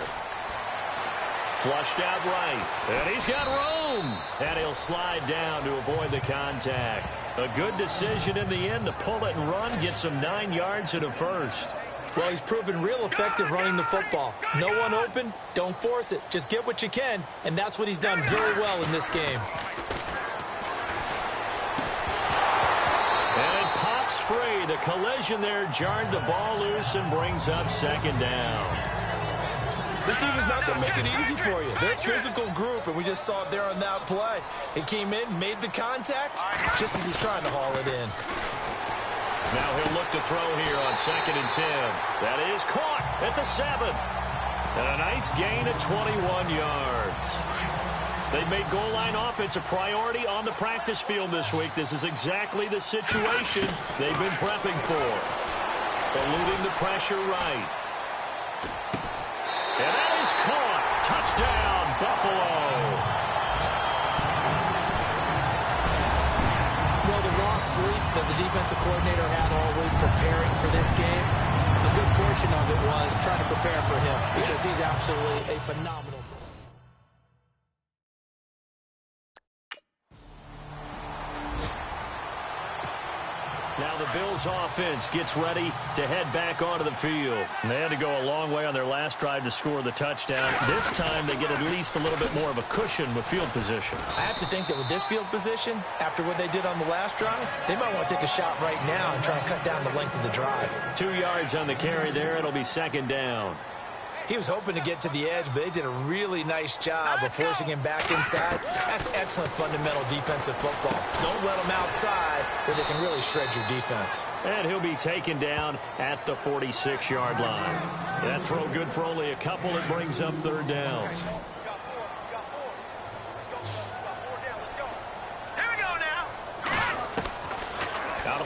Flushed out right. And he's got room. And he'll slide down to avoid the contact. A good decision in the end to pull it and run. Get some 9 yards and a first. Well, he's proven real effective running the football. No one open, don't force it. Just get what you can, and that's what he's done very well in this game. And it pops free. The collision there jarred the ball loose and brings up second down. This team is not going to make it easy for you. They're a physical group, and we just saw it there on that play. It came in, made the contact, just as he's trying to haul it in. Now he'll look to throw here on 2nd and 10. That is caught at the 7. And a nice gain of 21 yards. They've made goal line offense a priority on the practice field this week. This is exactly the situation they've been prepping for. Eluding the pressure right. And that is caught. Touchdown, Buffalo. Well, the raw sleep that the defensive coordinator had all week preparing for this game, a good portion of it was trying to prepare for him because he's absolutely a phenomenal. Now the Bills offense gets ready to head back onto the field. And they had to go a long way on their last drive to score the touchdown. This time they get at least a little bit more of a cushion with field position. I have to think that with this field position, after what they did on the last drive, they might want to take a shot right now and try and cut down the length of the drive. 2 yards on the carry there. It'll be second down. He was hoping to get to the edge, but they did a really nice job of forcing him back inside. That's excellent fundamental defensive football. Don't let them outside where they can really shred your defense. And he'll be taken down at the 46-yard line. That throw good for only a couple. It brings up third down.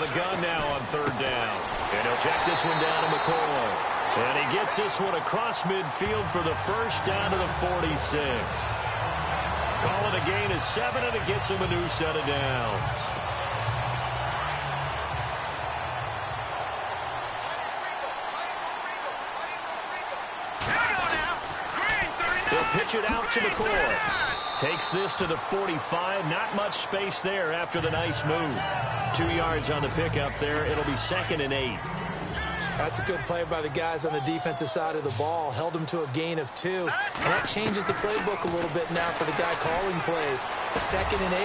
the gun now on third down. And he'll check this one down to McCoy. And he gets this one across midfield for the first down to the 46. Call it a gain of 7, and it gets him a new set of downs. They'll pitch it out to McCoy. Takes this to the 45. Not much space there after the nice move. 2 yards on the pickup there. It'll be 2nd and 8. That's a good play by the guys on the defensive side of the ball. Held him to a gain of 2. And that changes the playbook a little bit now for the guy calling plays. 2nd and 8.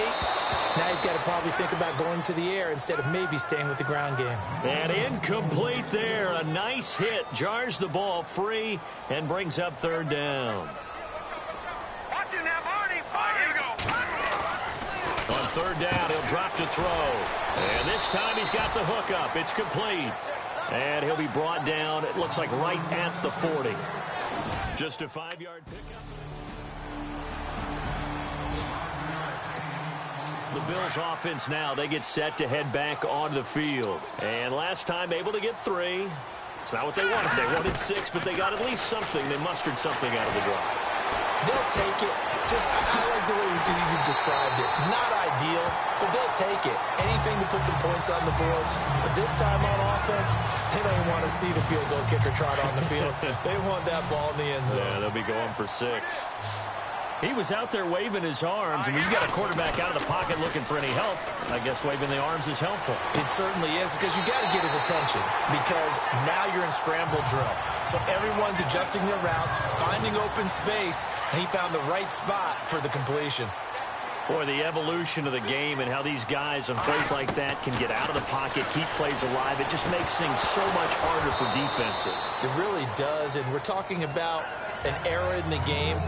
Now he's got to probably think about going to the air instead of maybe staying with the ground game. And incomplete there. A nice hit. Jars the ball free and brings up third down. Watch him now, Barney. Here we go. On third down, he'll drop to throw. And this time he's got the hook up. It's complete. And he'll be brought down, it looks like right at the 40. Just a 5-yard pickup. The Bills offense now, they get set to head back onto the field. And last time able to get 3. It's not what they wanted. They wanted 6, but they got at least something. They mustered something out of the drive. They'll take it. I like the way you described it. Not ideal, but they'll take it. Anything to put some points on the board. But this time on offense, they don't even want to see the field goal kicker trot on the field. They want that ball in the end zone. Yeah, they'll be going for 6. He was out there waving his arms, and when you got a quarterback out of the pocket looking for any help, I guess waving the arms is helpful. It certainly is, because you got to get his attention, because now you're in scramble drill. So everyone's adjusting their routes, finding open space, and he found the right spot for the completion. Boy, the evolution of the game and how these guys on plays like that can get out of the pocket, keep plays alive, it just makes things so much harder for defenses. It really does, and we're talking about an era in the game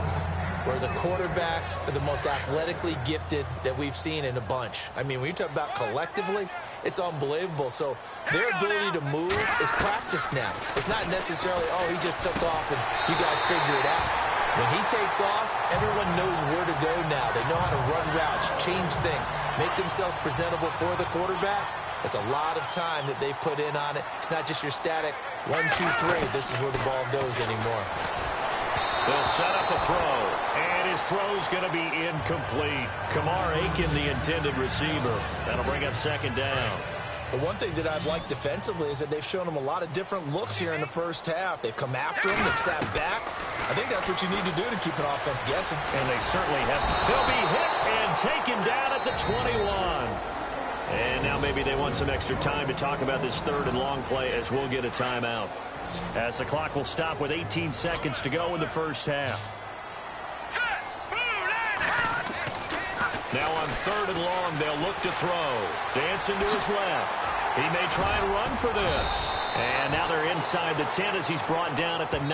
where the quarterbacks are the most athletically gifted that we've seen in a bunch. I mean, when you talk about collectively, it's unbelievable. So their ability to move is practiced now. It's not necessarily, oh, he just took off and you guys figure it out. When he takes off, everyone knows where to go now. They know how to run routes, change things, make themselves presentable for the quarterback. It's a lot of time that they put in on it. It's not just your static 1, 2, 3. This is where the ball goes anymore. They'll set up a throw, and his throw's going to be incomplete. Kamar Aiken, the intended receiver. That'll bring up 2nd down. The one thing that I've liked defensively is that they've shown him a lot of different looks here in the first half. They've come after him. They've sat back. I think that's what you need to do to keep an offense guessing. And they certainly have. He'll be hit and taken down at the 21. And now maybe they want some extra time to talk about this 3rd and long play as we'll get a timeout. As the clock will stop with 18 seconds to go in the first half. Now on 3rd and long, they'll look to throw. Dancing to his left. He may try and run for this. And now they're inside the 10 as he's brought down at the 9.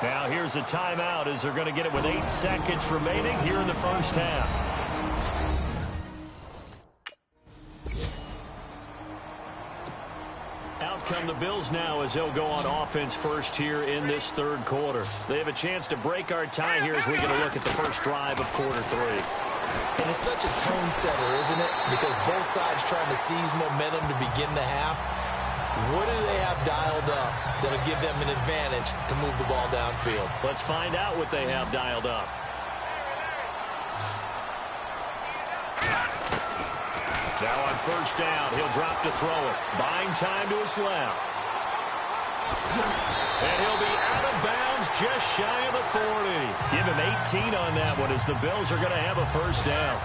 Now here's a timeout as they're going to get it with 8 seconds remaining here in the first half. Out come the Bills now as they'll go on offense first here in this 3rd quarter. They have a chance to break our tie here as we get a look at the first drive of quarter 3. And it's such a tone setter, isn't it? Because both sides trying to seize momentum to begin the half. What do they have dialed up that'll give them an advantage to move the ball downfield? Let's find out what they have dialed up. Now on first down, he'll drop to throw it. Buying time to his left. And he'll be out of bounds just shy of the 40. Give him 18 on that one as the Bills are going to have a first down.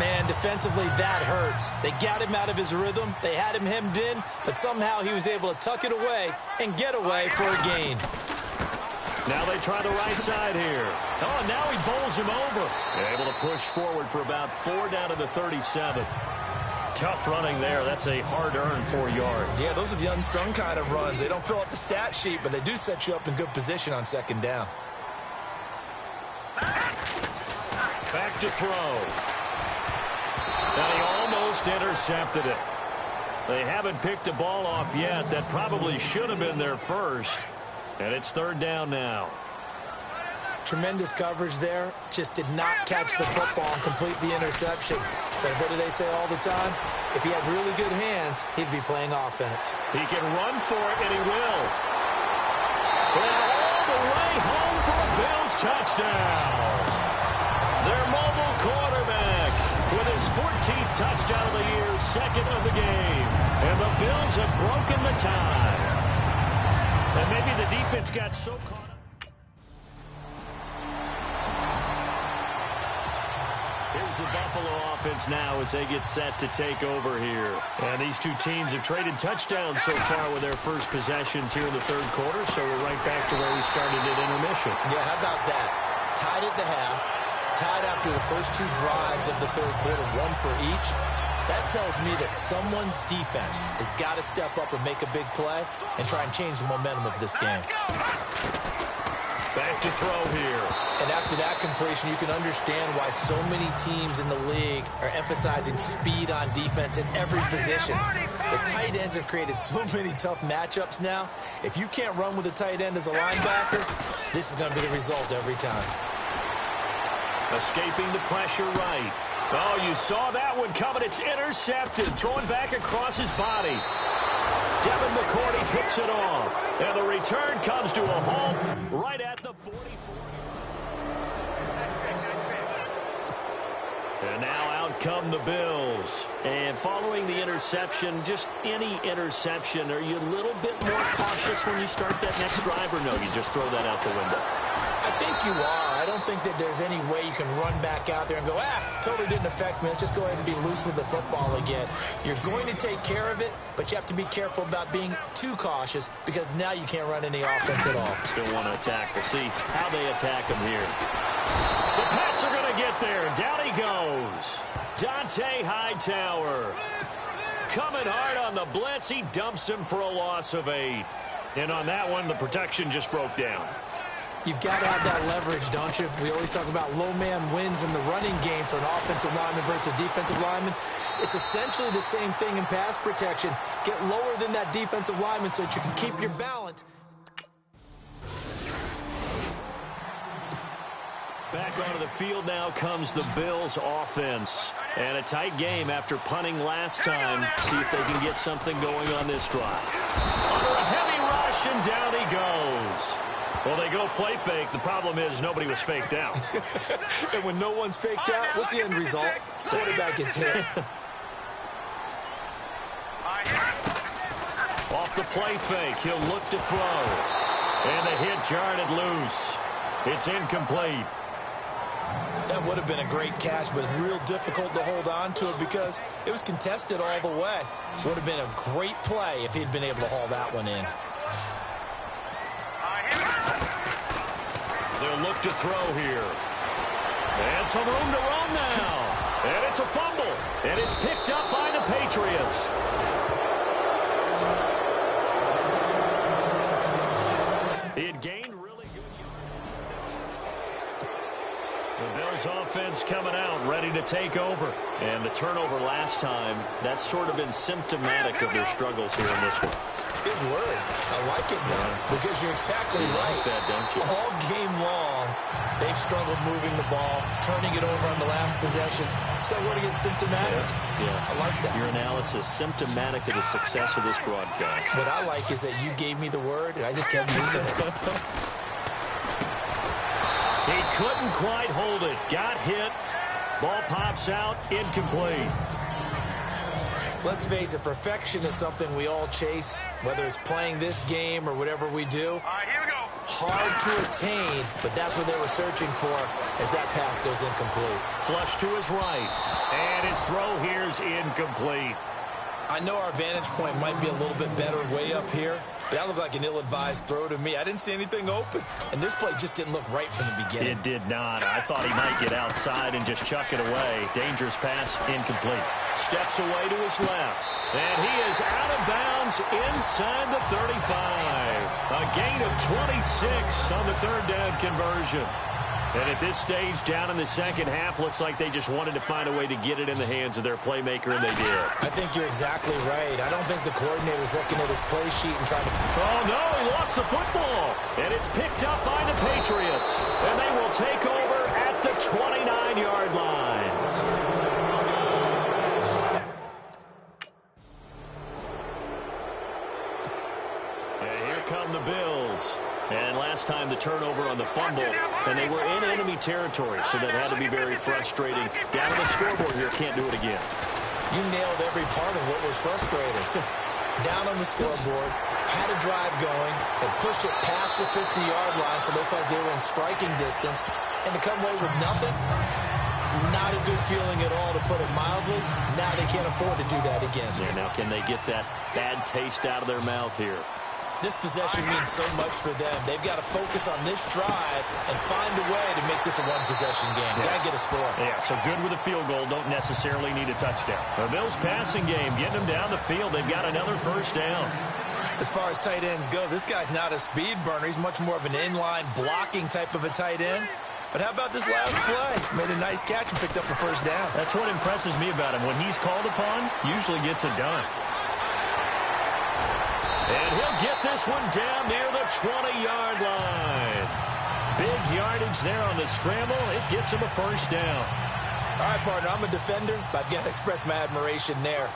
Man, defensively, that hurts. They got him out of his rhythm. They had him hemmed in, but somehow he was able to tuck it away and get away for a gain. Now they try the right side here. Oh, and now he bowls him over. Able to push forward for about 4 down to the 37. Tough running there. That's a hard-earned 4 yards. Yeah, those are the unsung kind of runs. They don't fill up the stat sheet, but they do set you up in good position on 2nd down. Back to throw. Now he almost intercepted it. They haven't picked a ball off yet. That probably should have been their first. And it's 3rd down now. Tremendous coverage there. Just did not catch the football and complete the interception. But what do they say all the time? If he had really good hands, he'd be playing offense. He can run for it, and he will. And all the way home for a Bills touchdown. Their mobile quarterback with his 14th touchdown of the year, second of the game. And the Bills have broken the tie. And maybe the defense got so caught up. Here's the Buffalo offense now as they get set to take over here. And these two teams have traded touchdowns so far with their first possessions here in the third quarter, so we're right back to where we started at intermission. Yeah, how about that? Tied at the half, tied after the first two drives of the third quarter, one for each. That tells me that someone's defense has got to step up and make a big play and try and change the momentum of this game. Back to throw here. And after that completion, you can understand why so many teams in the league are emphasizing speed on defense in every position. The tight ends have created so many tough matchups now. If you can't run with a tight end as a linebacker, this is going to be the result every time. Escaping the pressure right. Oh, you saw that one coming. It's intercepted. Throwing back across his body. Devin McCourty picks it off. And the return comes to a halt right at the 44. And now out come the Bills. And following the interception, just any interception, are you a little bit more cautious when you start that next drive, or no, you just throw that out the window? I think you are. I don't think that there's any way you can run back out there and go, totally didn't affect me. Let's just go ahead and be loose with the football again. You're going to take care of it, but you have to be careful about being too cautious because now you can't run any offense at all. Still want to attack. We'll see how they attack him here. The Pats are going to get there. Down he goes. Dante Hightower. Coming hard on the blitz. He dumps him for a loss of 8. And on that one, the protection just broke down. You've got to have that leverage, don't you? We always talk about low man wins in the running game for an offensive lineman versus a defensive lineman. It's essentially the same thing in pass protection. Get lower than that defensive lineman so that you can keep your balance. Back onto the field now comes the Bills offense. And a tight game after punting last time. See if they can get something going on this drive. Under a heavy rush, and down he goes. Well, they go play fake. The problem is nobody was faked out. And when no one's faked out, what's the end result? Quarterback gets hit. Off the play fake, he'll look to throw. And the hit jarred it loose. It's incomplete. That would have been a great catch, but it's real difficult to hold on to it because it was contested all the way. Would have been a great play if he'd been able to haul that one in. They'll look to throw here. And some room to run now. And it's a fumble. And it's picked up by the Patriots. It gained really good yards. The Bills offense coming out, ready to take over. And the turnover last time, that's sort of been symptomatic of their struggles here in this one. Good word. I like it, though, because you're exactly right. Like that, don't you? All game long, they've struggled moving the ball, turning it over on the last possession. So we're going to get symptomatic. Yeah. I like that. Your analysis, symptomatic of the success of this broadcast. What I like is that you gave me the word, and I just kept using it. He couldn't quite hold it. Got hit. Ball pops out. Incomplete. Let's face it, perfection is something we all chase, whether it's playing this game or whatever we do. All right, here we go. Hard to attain, but that's what they were searching for as that pass goes incomplete. Flush to his right. And his throw here's incomplete. I know our vantage point might be a little bit better way up here, but that looked like an ill-advised throw to me. I didn't see anything open, and this play just didn't look right from the beginning. It did not. I thought he might get outside and just chuck it away. Dangerous pass, incomplete. Steps away to his left, and he is out of bounds inside the 35. A gain of 26 on the third down conversion. And at this stage, down in the second half, looks like they just wanted to find a way to get it in the hands of their playmaker, and they did. I think you're exactly right. I don't think the coordinator's looking at his play sheet and trying to... Oh, no, he lost gets the football, and it's picked up by the Patriots. And they will take over at the 29-yard line. And here come the Bills. And last time the turnover on the fumble, and they were in enemy territory, so that had to be very frustrating. Down to the scoreboard here, can't do it again. You nailed every part of what was frustrating. Down on the scoreboard, had a drive going, and pushed it past the 50-yard line so they looked like they were in striking distance, and to come away with nothing, not a good feeling at all, to put it mildly. Now they can't afford to do that again. Yeah, now can they get that bad taste out of their mouth here? This possession means so much for them. They've got to focus on this drive and find a way to make this a one-possession game. Yes. Got to get a score. Yeah, so good with a field goal. Don't necessarily need a touchdown. The Bills passing game, getting them down the field. They've got another first down. As far as tight ends go, this guy's not a speed burner. He's much more of an inline blocking type of a tight end. But how about this last play? Made a nice catch and picked up a first down. That's what impresses me about him. When he's called upon, usually gets it done. And he'll get this one down near the 20-yard line. Big yardage there on the scramble. It gets him a first down. All right, partner, I'm a defender, but I've got to express my admiration there.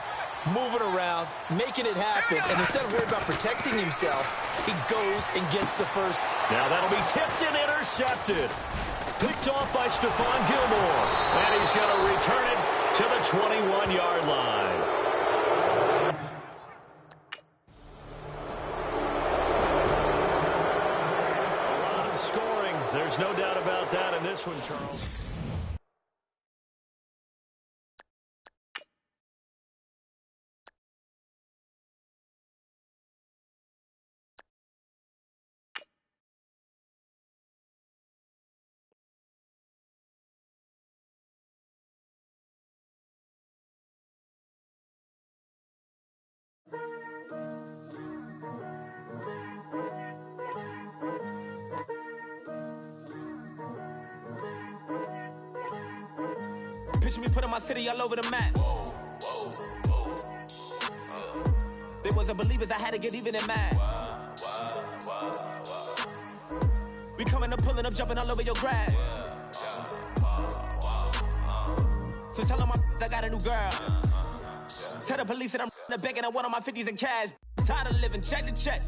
Moving around, making it happen, and instead of worrying about protecting himself, he goes and gets the first. Now that'll be tipped and intercepted. Picked off by Stephon Gilmore. And he's going to return it to the 21-yard line. Scoring. There's no doubt about that in this one, Charles. Picture me putting my city all over the map. They wasn't believers, I had to get even and mad. We coming up, pulling up, jumping all over your grass. So tell them I got a new girl. Tell the police that I'm the bank and I want on my 50s in cash. Tired of living check to check.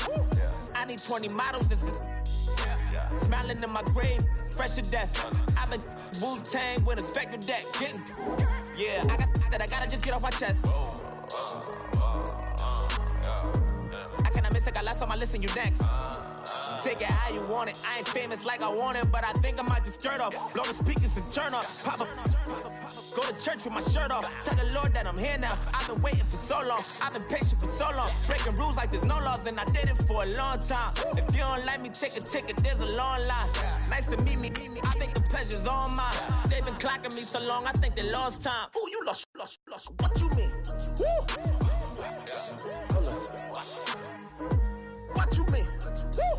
I need 20 models, this is smiling in my grave, fresh to death. I've been Wu-Tang with a spectre deck. Yeah, I got that, I gotta just get off my chest. I cannot miss it, got last on my list and you next. Take it how you want it. I ain't famous like I want it, but I think I might just skirt off. Blow the speakers and turn up. Pop up. Go to church with my shirt off. Tell the Lord that I'm here now. I've been waiting for so long. I've been patient for so long. Breaking rules like there's no laws, and I did it for a long time. If you don't like me, take a ticket. There's a long line. Nice to meet me. I think the pleasure's all mine. They've been clocking me so long, I think they lost time. Ooh, you lost. What you mean? Woo! What you mean? Woo!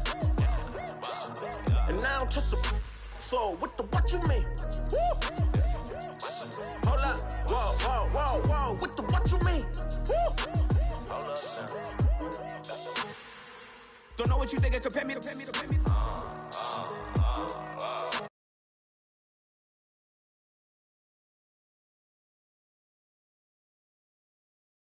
And now just a so with the what you mean? Woo! Hold up, whoa, with the what you mean? Woo! Hold up now. Don't know what you think, compare me to.